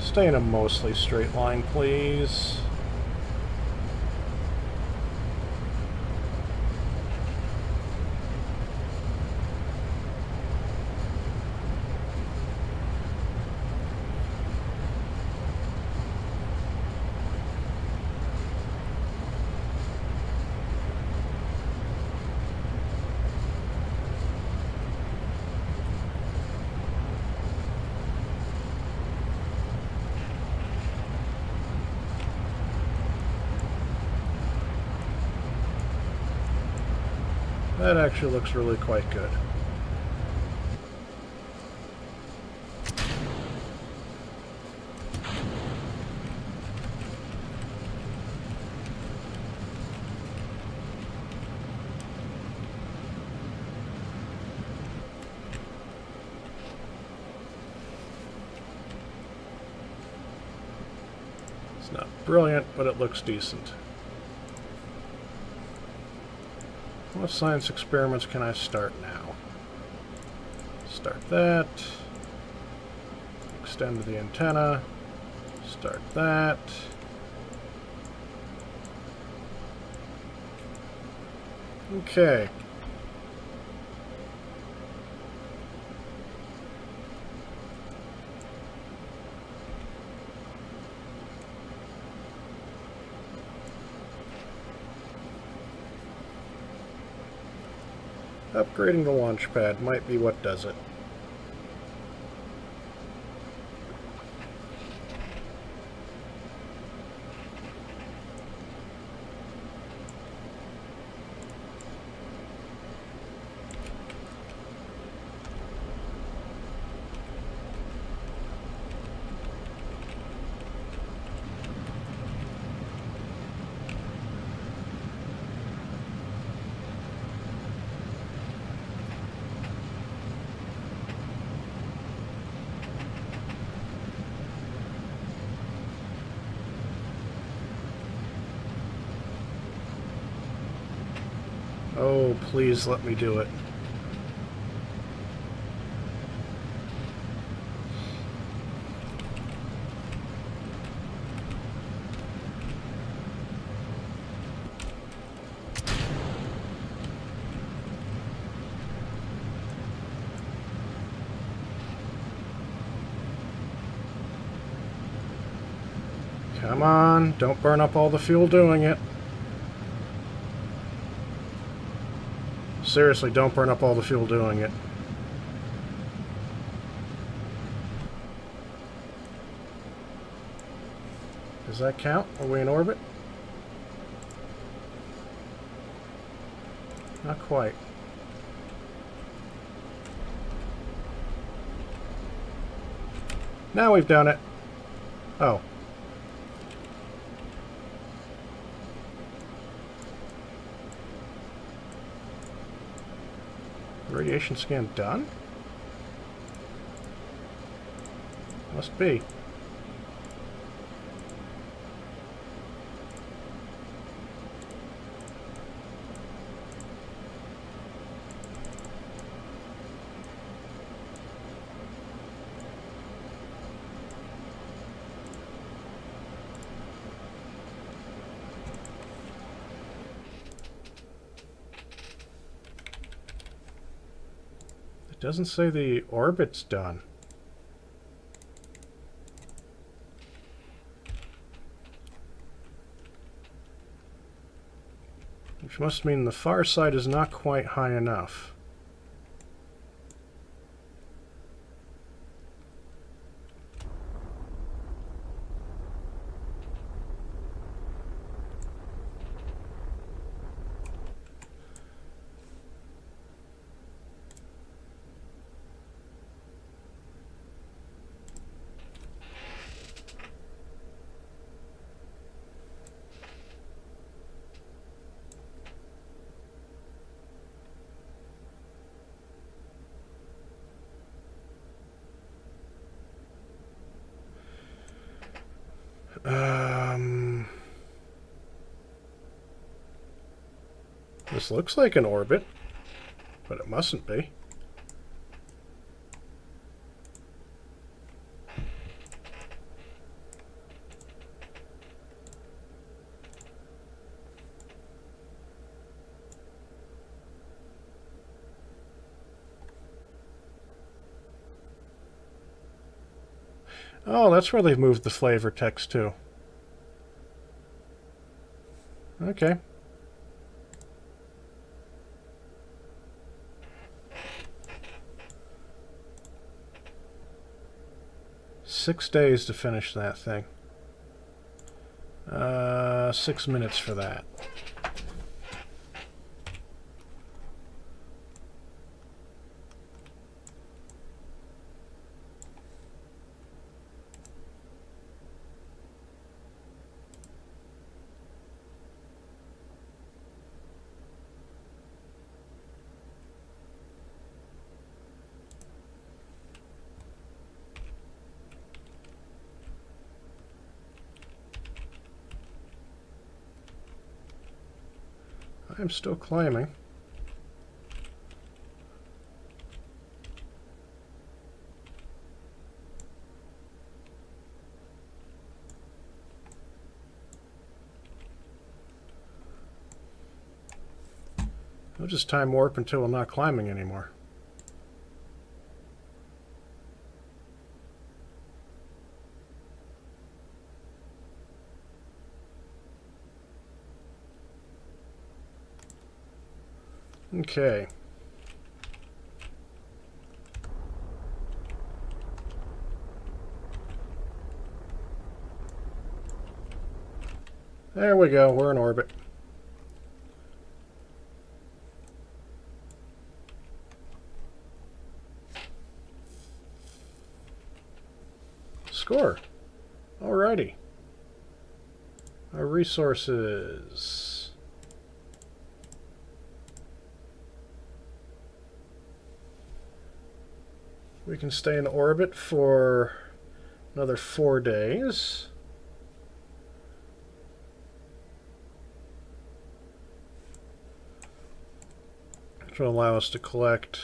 Stay in a mostly straight line, please. That actually looks really quite good. It's not brilliant, but it looks decent. What science experiments can I start now? Start that. Extend the antenna. Start that. Okay. Upgrading the launch pad might be what does it. Oh, please let me do it. Come on, don't burn up all the fuel doing it. Seriously, don't burn up all the fuel doing it. Does that count? Are we in orbit? Not quite. Now we've done it. Oh. Radiation scan done? Must be. It doesn't say the orbit's done. Which must mean the far side is not quite high enough. This looks like an orbit, but it mustn't be. Oh, that's where they've moved the flavor text to. Okay. $6 days to finish that thing. 6 minutes for that. I'm still climbing. I'll just time warp until I'm not climbing anymore. Okay. There we go, we're in orbit. Score. Alrighty. Our resources. We can stay in orbit for another 4 days. Which will allow us to collect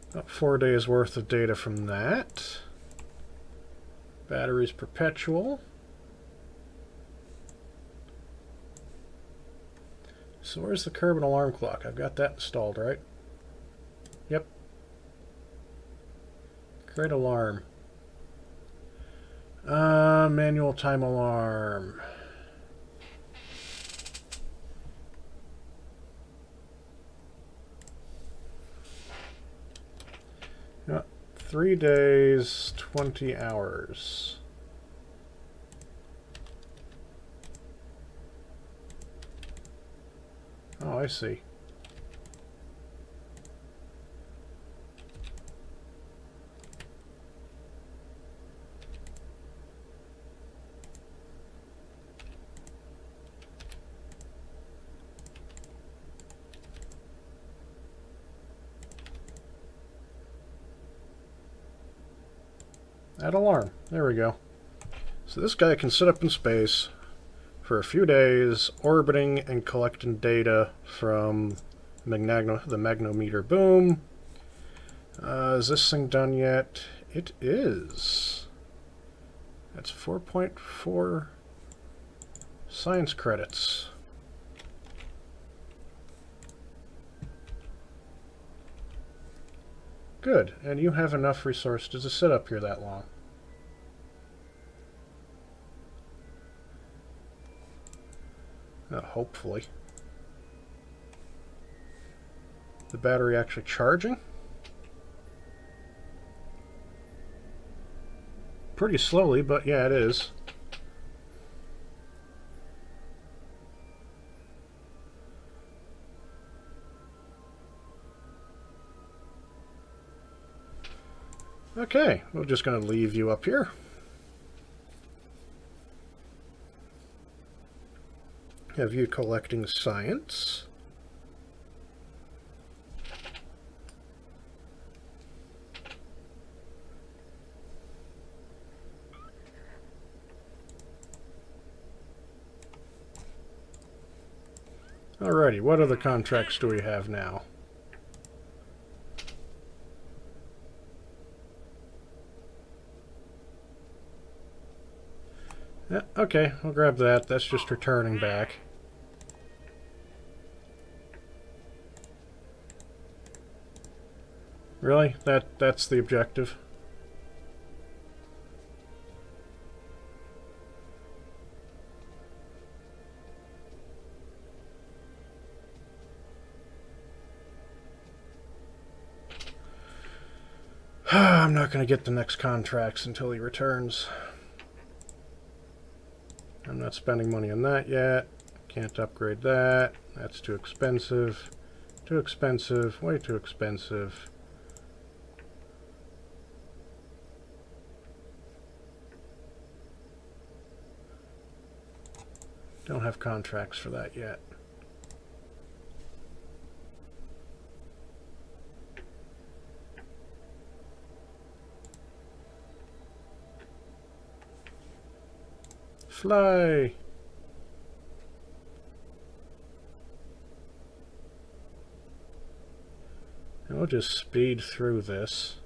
about 4 days worth of data from that. Batteries perpetual. So where's the Kerbal alarm clock? I've got that installed, right? Yep. Create alarm. Manual time alarm. Yeah, 3 days, 20 hours. Oh, I see. Add alarm. There we go. So this guy can sit up in space for a few days, orbiting and collecting data from the magnometer boom. Is this thing done yet? It is. That's 4.4 science credits. Good, and you have enough resources to sit up here that long. Hopefully. The battery actually charging? Pretty slowly, but yeah, it is. Okay, we're just going to leave you up here. Have you collecting science? Alrighty, what other contracts do we have now? Yeah, okay, I'll grab that. That's just returning back. Really? That's the objective? I'm not going to get the next contracts until he returns. I'm not spending money on that yet. Can't upgrade that. That's too expensive. Too expensive. Way too expensive. Don't have contracts for that yet. Fly! And we'll just speed through this.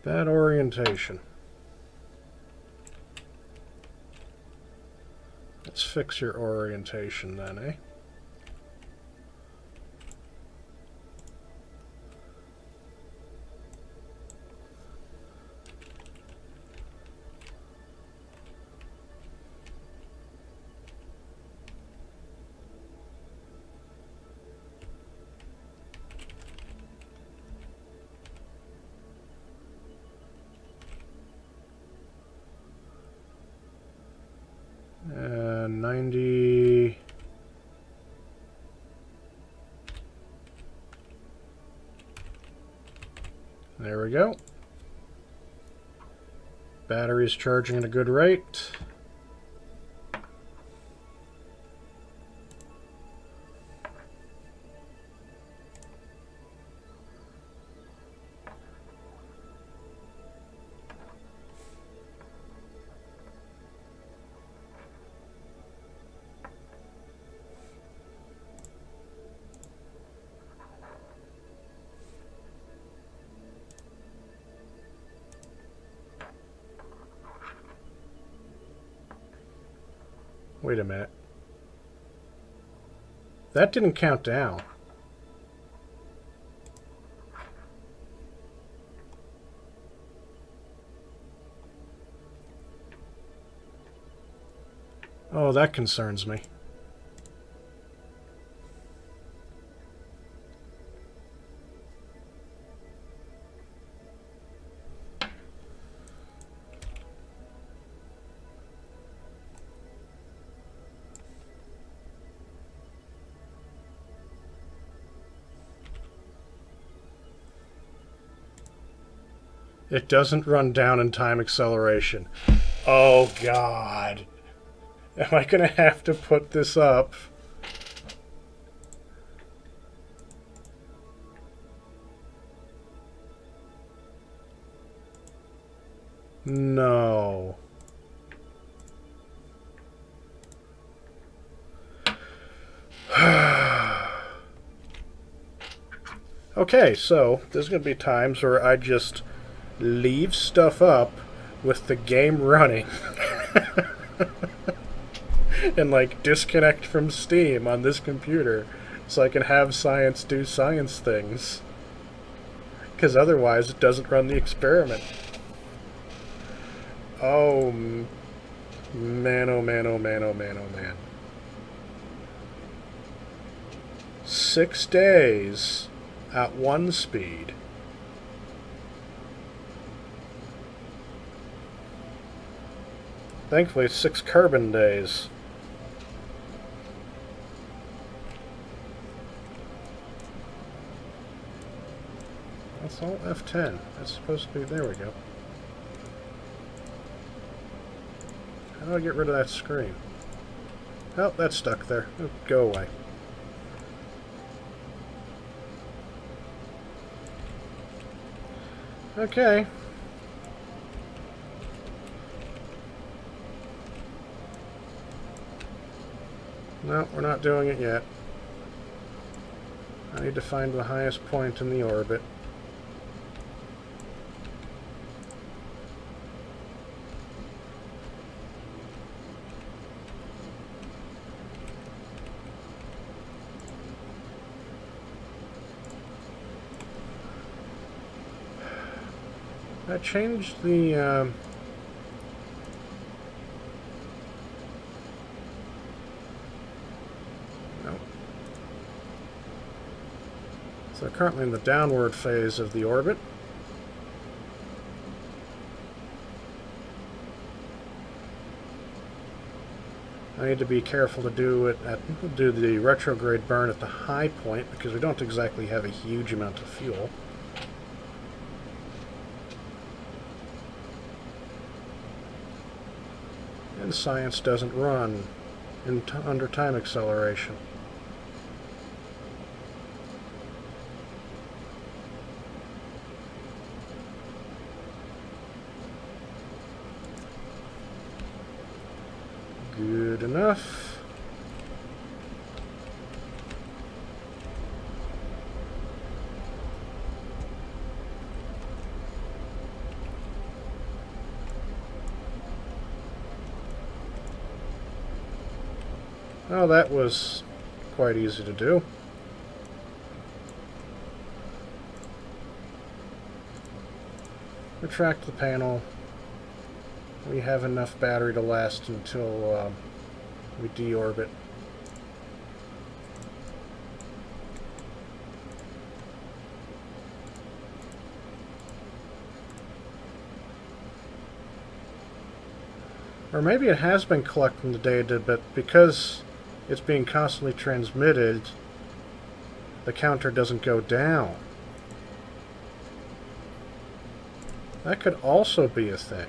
Bad orientation. Let's fix your orientation then, eh? And 90... There we go. Battery's charging at a good rate. Wait a minute. That didn't count down. Oh, that concerns me. It doesn't run down in time acceleration. Oh, God. Am I going to have to put this up? No. Okay, so there's going to be times where I just leave stuff up with the game running and like disconnect from Steam on this computer so I can have science do science things, because otherwise it doesn't run the experiment. Oh man, oh man, oh man, oh man, oh man. 6 days at 1 speed. Thankfully, it's 6 carbon days. That's all F10. That's supposed to be... There we go. How do I get rid of that screen? Oh, that's stuck there. Oh, go away. Okay. No, we're not doing it yet. I need to find the highest point in the orbit. I changed the... No. So currently in the downward phase of the orbit. I need to be careful to do the retrograde burn at the high point, because we don't exactly have a huge amount of fuel. And science doesn't run under time acceleration. Good enough. Oh, that was quite easy to do. Retract the panel. We have enough battery to last until we deorbit. Or maybe it has been collecting the data, but because it's being constantly transmitted, the counter doesn't go down. That could also be a thing.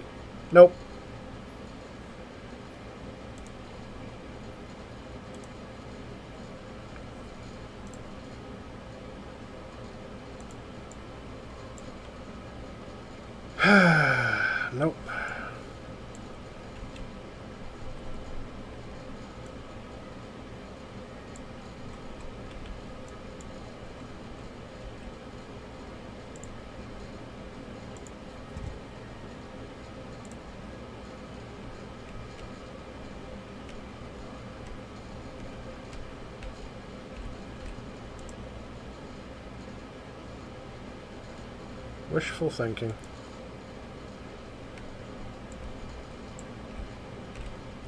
Nope. Nope. Wishful thinking.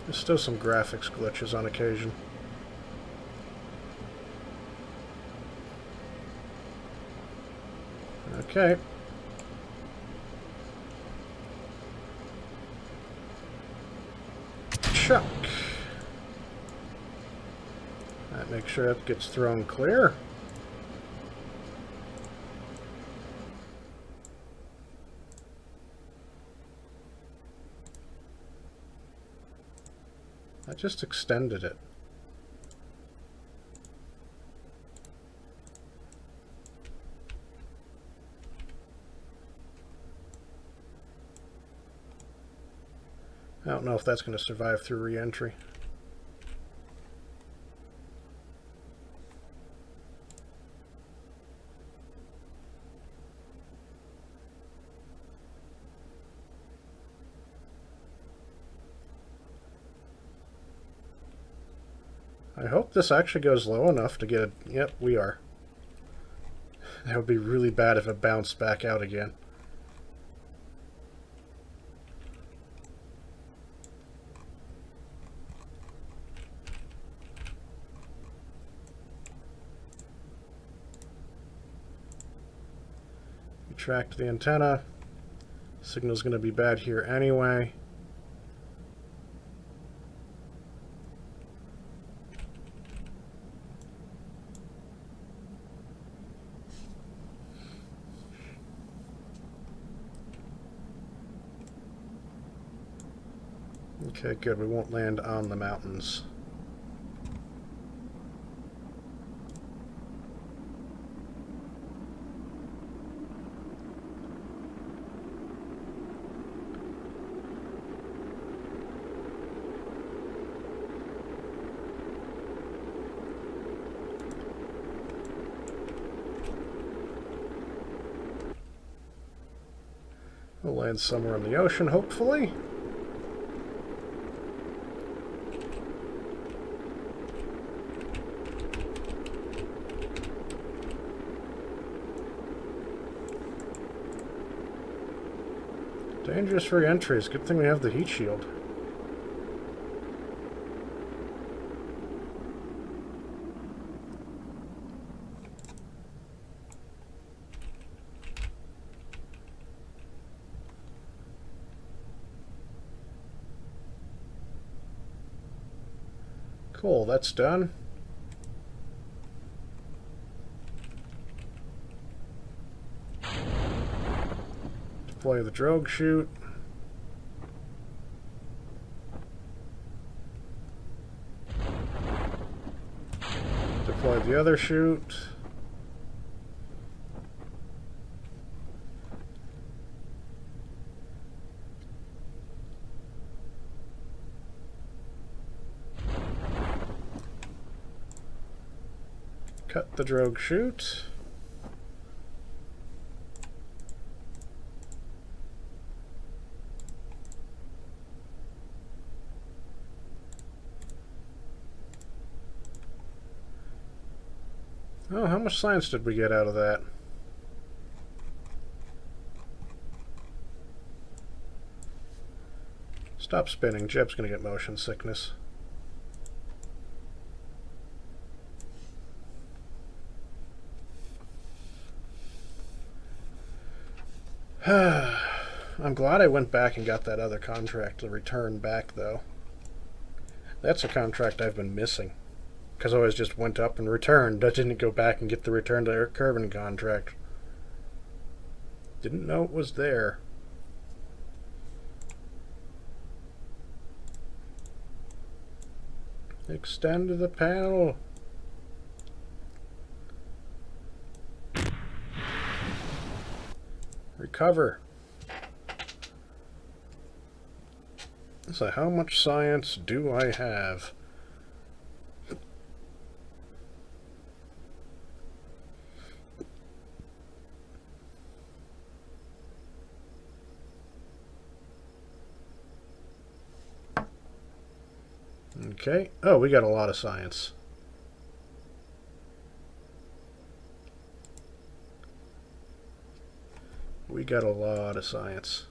There's still some graphics glitches on occasion. Okay. Chuck. That makes sure that gets thrown clear. I just extended it. I don't know if that's going to survive through re-entry. I hope this actually goes low enough to get it. Yep, we are. That would be really bad if it bounced back out again. Retract the antenna. Signal's going to be bad here anyway. Okay, good. We won't land on the mountains. We'll land somewhere in the ocean, hopefully. Dangerous re-entries. Good thing we have the heat shield. Cool, that's done. Deploy the drogue chute. Deploy the other chute. Cut the drogue chute. Oh, how much science did we get out of that? Stop spinning. Jeb's going to get motion sickness. I'm glad I went back and got that other contract to return back, though. That's a contract I've been missing. Because I always just went up and returned. I didn't go back and get the return to Eric Kerbin contract. Didn't know it was there. Extend the panel. Recover. So how much science do I have? Okay. Oh, we got a lot of science. We got a lot of science.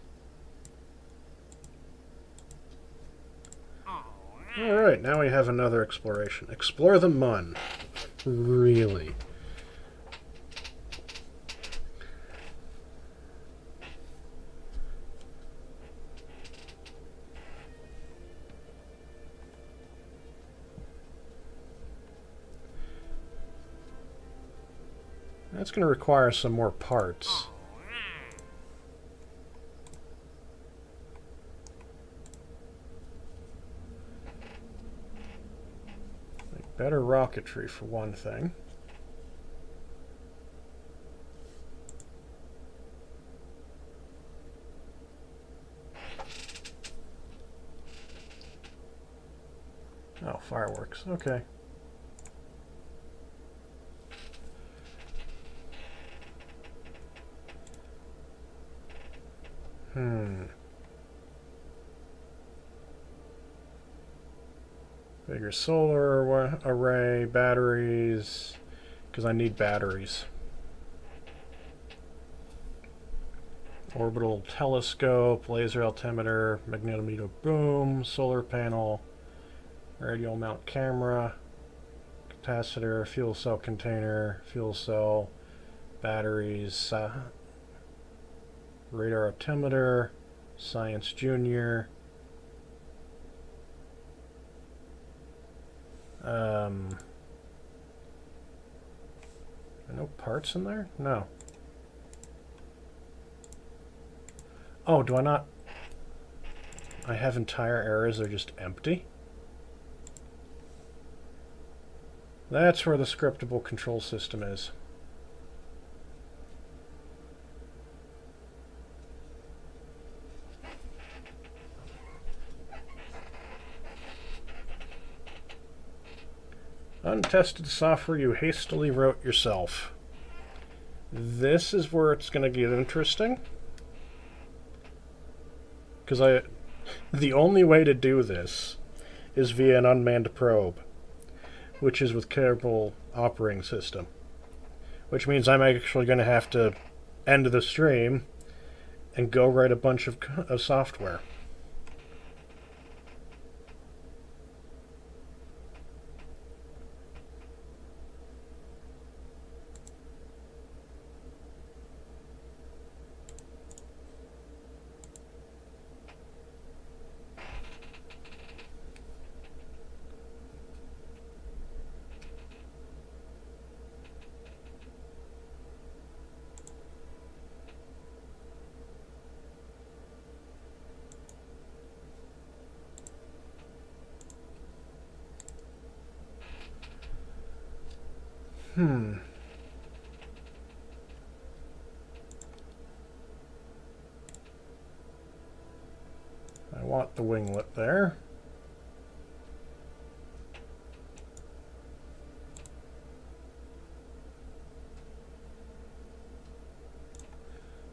Alright, now we have another exploration. Explore the Mun. Really? That's going to require some more parts. Like better rocketry for one thing. Oh, fireworks. Okay. Bigger solar array, batteries, because I need batteries. Orbital telescope, laser altimeter, magnetometer boom, solar panel, radial mount camera, capacitor, fuel cell container, fuel cell, batteries, radar altimeter, science junior. Are no parts in there? No. Oh, do I not? I have entire areas that are just empty? That's where the scriptable control system is. Untested software you hastily wrote yourself. This is where it's going to get interesting. Because the only way to do this is via an unmanned probe, which is with Kerbal operating system. Which means I'm actually going to have to end the stream and go write a bunch of software. I want the winglet there.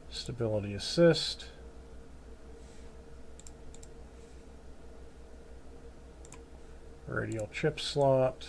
Stability assist. Radial chip slot.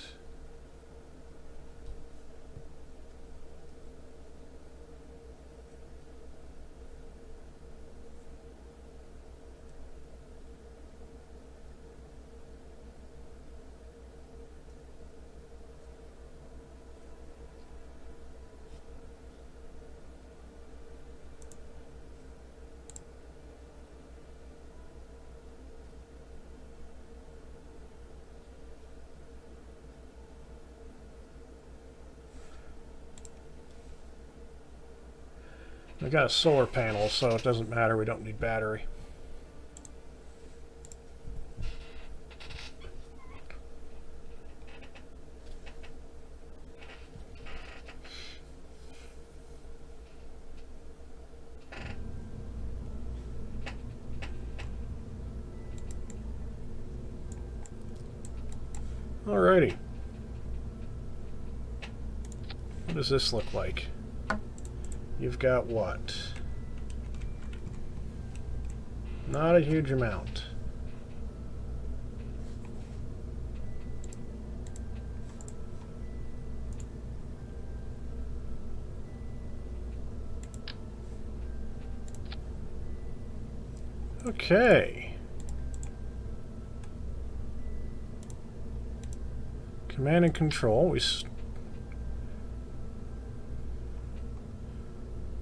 We got a solar panel, so it doesn't matter. We don't need battery. Alrighty. What does this look like? You've got what? Not a huge amount. Okay. Command and control. We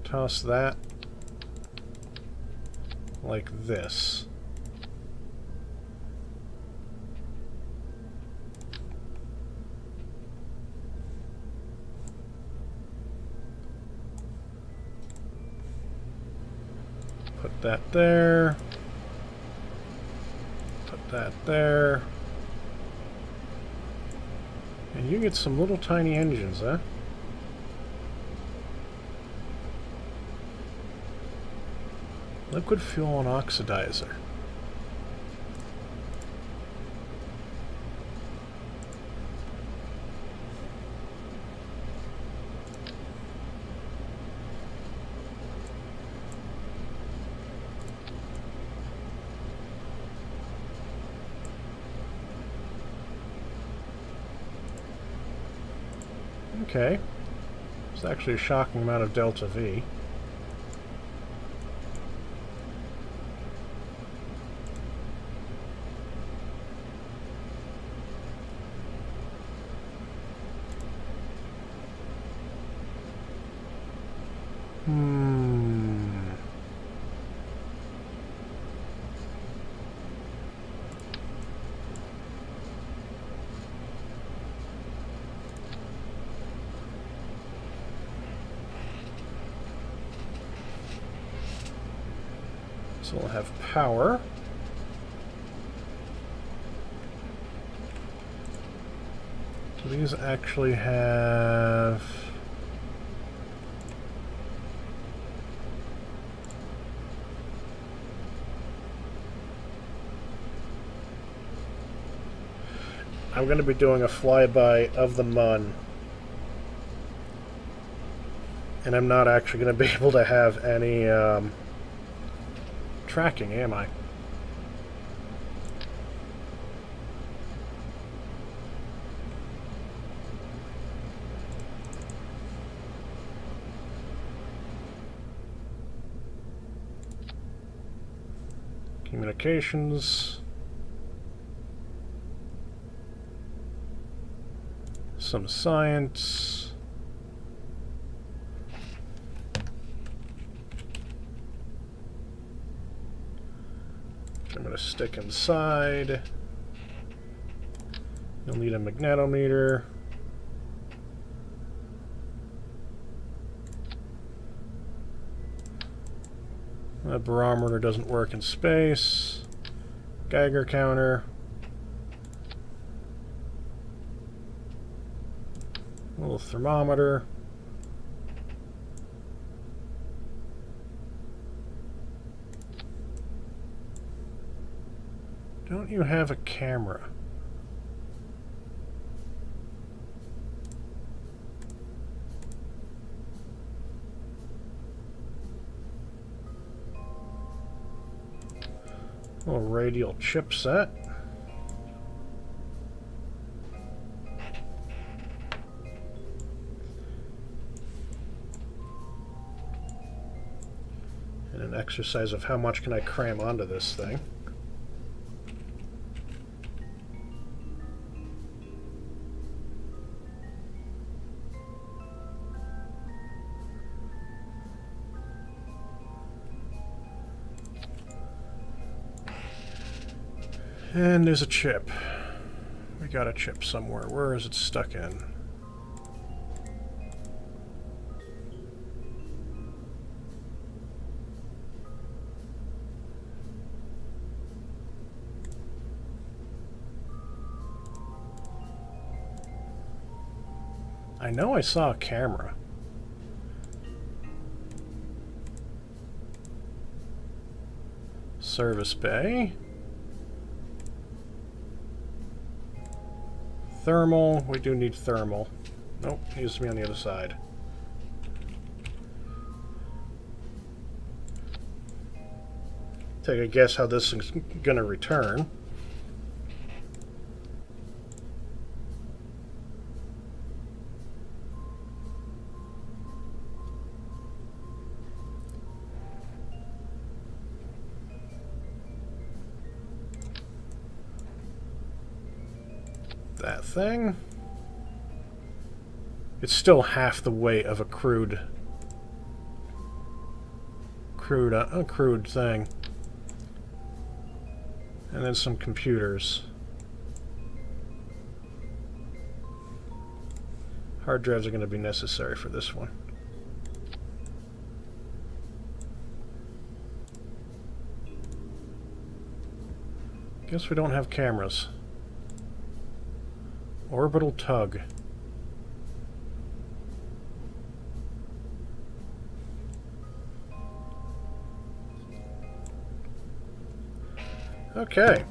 toss that like this. Put that there. Put that there. And you get some little tiny engines, huh? Liquid fuel and oxidizer. Okay. It's actually a shocking amount of delta V. So we'll have power. Do these actually have... I'm going to be doing a flyby of the Mun. And I'm not actually going to be able to have any tracking, am I? Communications. Some science. Which I'm going to stick inside. You'll need a magnetometer. That barometer doesn't work in space. Geiger counter. A little thermometer. Don't you have a camera? A little radial chipset. And an exercise of how much can I cram onto this thing. And there's a chip. We got a chip somewhere. Where is it stuck in? I know I saw a camera. Service bay. Thermal. We do need thermal. Nope, needs to be on the other side. Take a guess how this is going to return. that thing. It's still half the weight of a crude thing. And then some computers. Hard drives are going to be necessary for this one. Guess we don't have cameras. Orbital tug. Okay.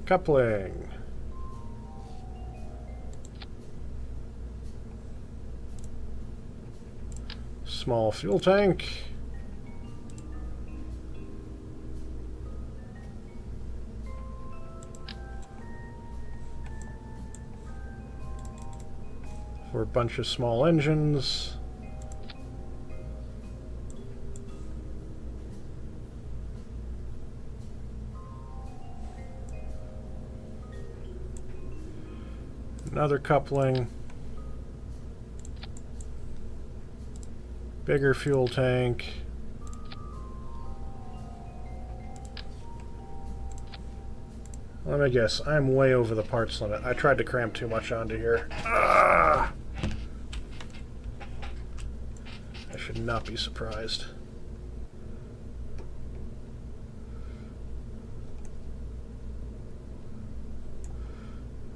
Coupling. Small fuel tank. For a bunch of small engines. Another coupling. Bigger fuel tank. Let me guess, I'm way over the parts limit. I tried to cram too much onto here. Ah! I should not be surprised.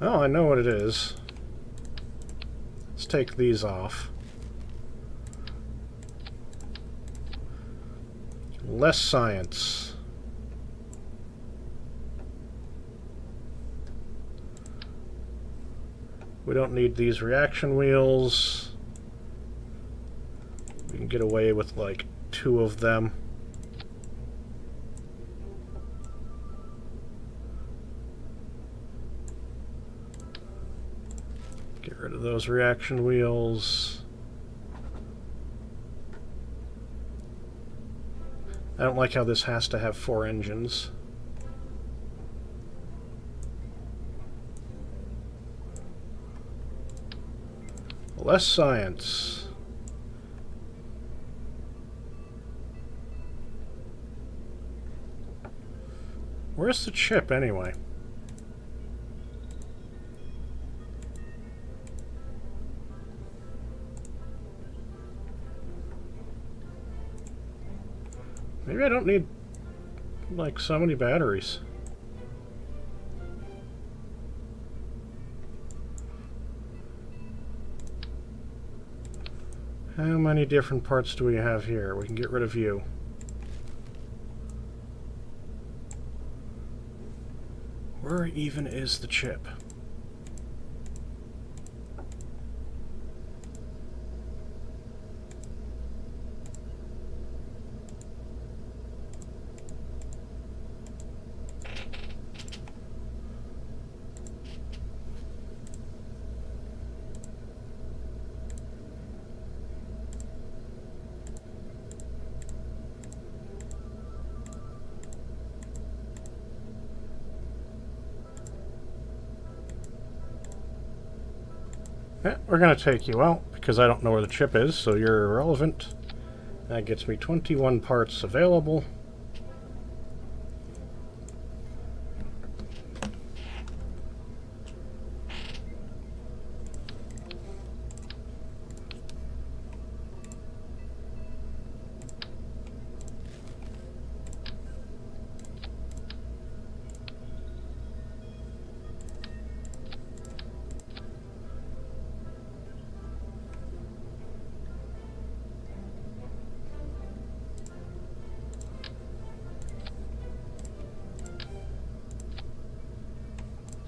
Oh, I know what it is. Let's take these off. Less science. We don't need these reaction wheels. We can get away with like 2 of them. Get rid of those reaction wheels. I don't like how this has to have 4 engines. Less science. Where's the chip anyway? Maybe I don't need, like, so many batteries. How many different parts do we have here? We can get rid of you. Where even is the chip? Yeah, we're going to take you out because I don't know where the chip is, so you're irrelevant. That gets me 21 parts available.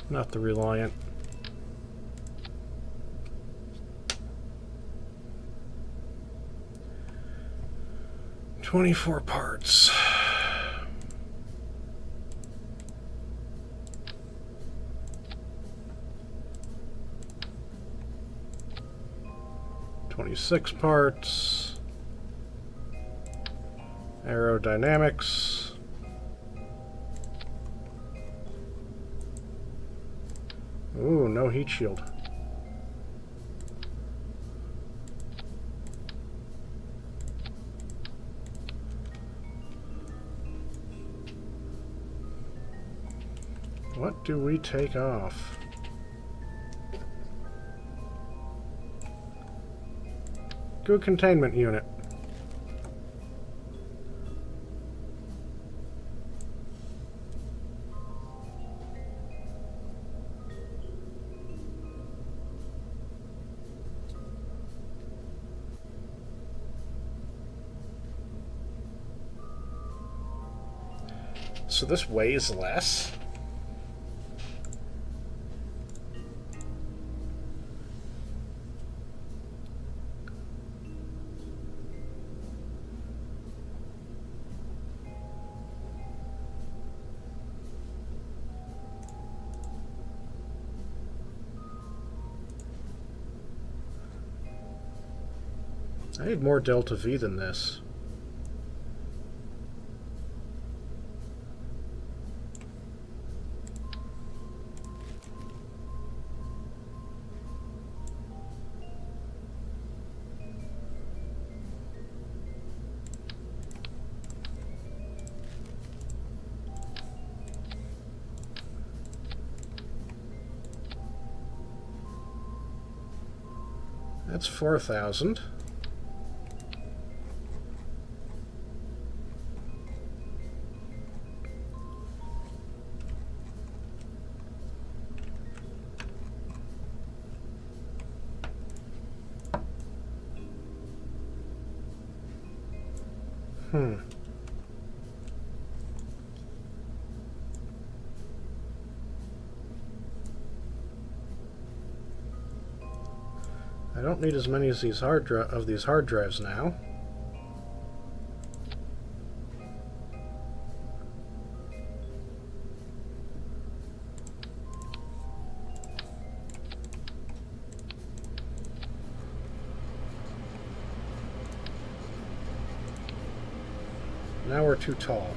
Not the Reliant. "24 parts. "26 parts. Aerodynamics. Ooh, no heat shield. What do we take off? Good containment unit. So this weighs less? I need more delta V than this. That's 4,000. I don't need as many as these hard drives now. Now we're too tall.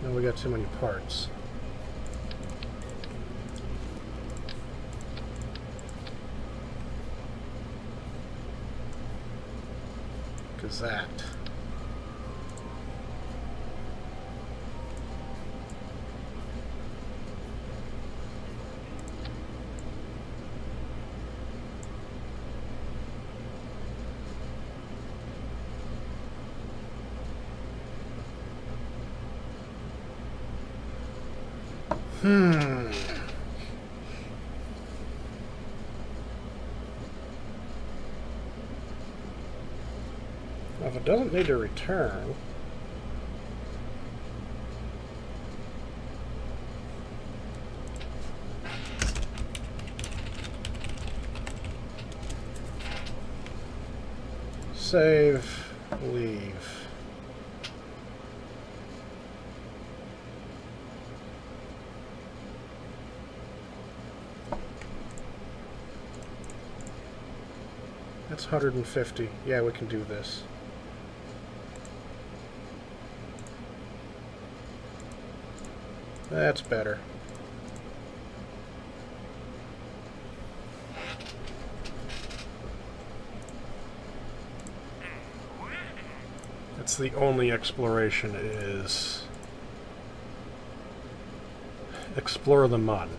Now we got too many parts. Because that. Now, if it doesn't need to return, save, leave. That's 150. Yeah, we can do this. That's better. That's the only exploration is explore the mod.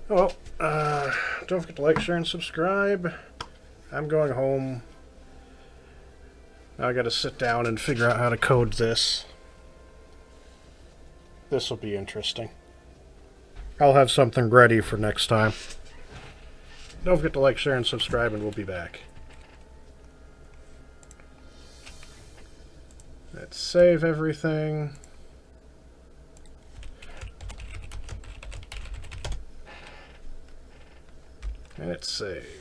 Oh, don't forget to like, share, and subscribe. I'm going home. Now I gotta sit down and figure out how to code this. This will be interesting. I'll have something ready for next time. Don't forget to like, share, and subscribe, and we'll be back. Let's save everything. And it's saved.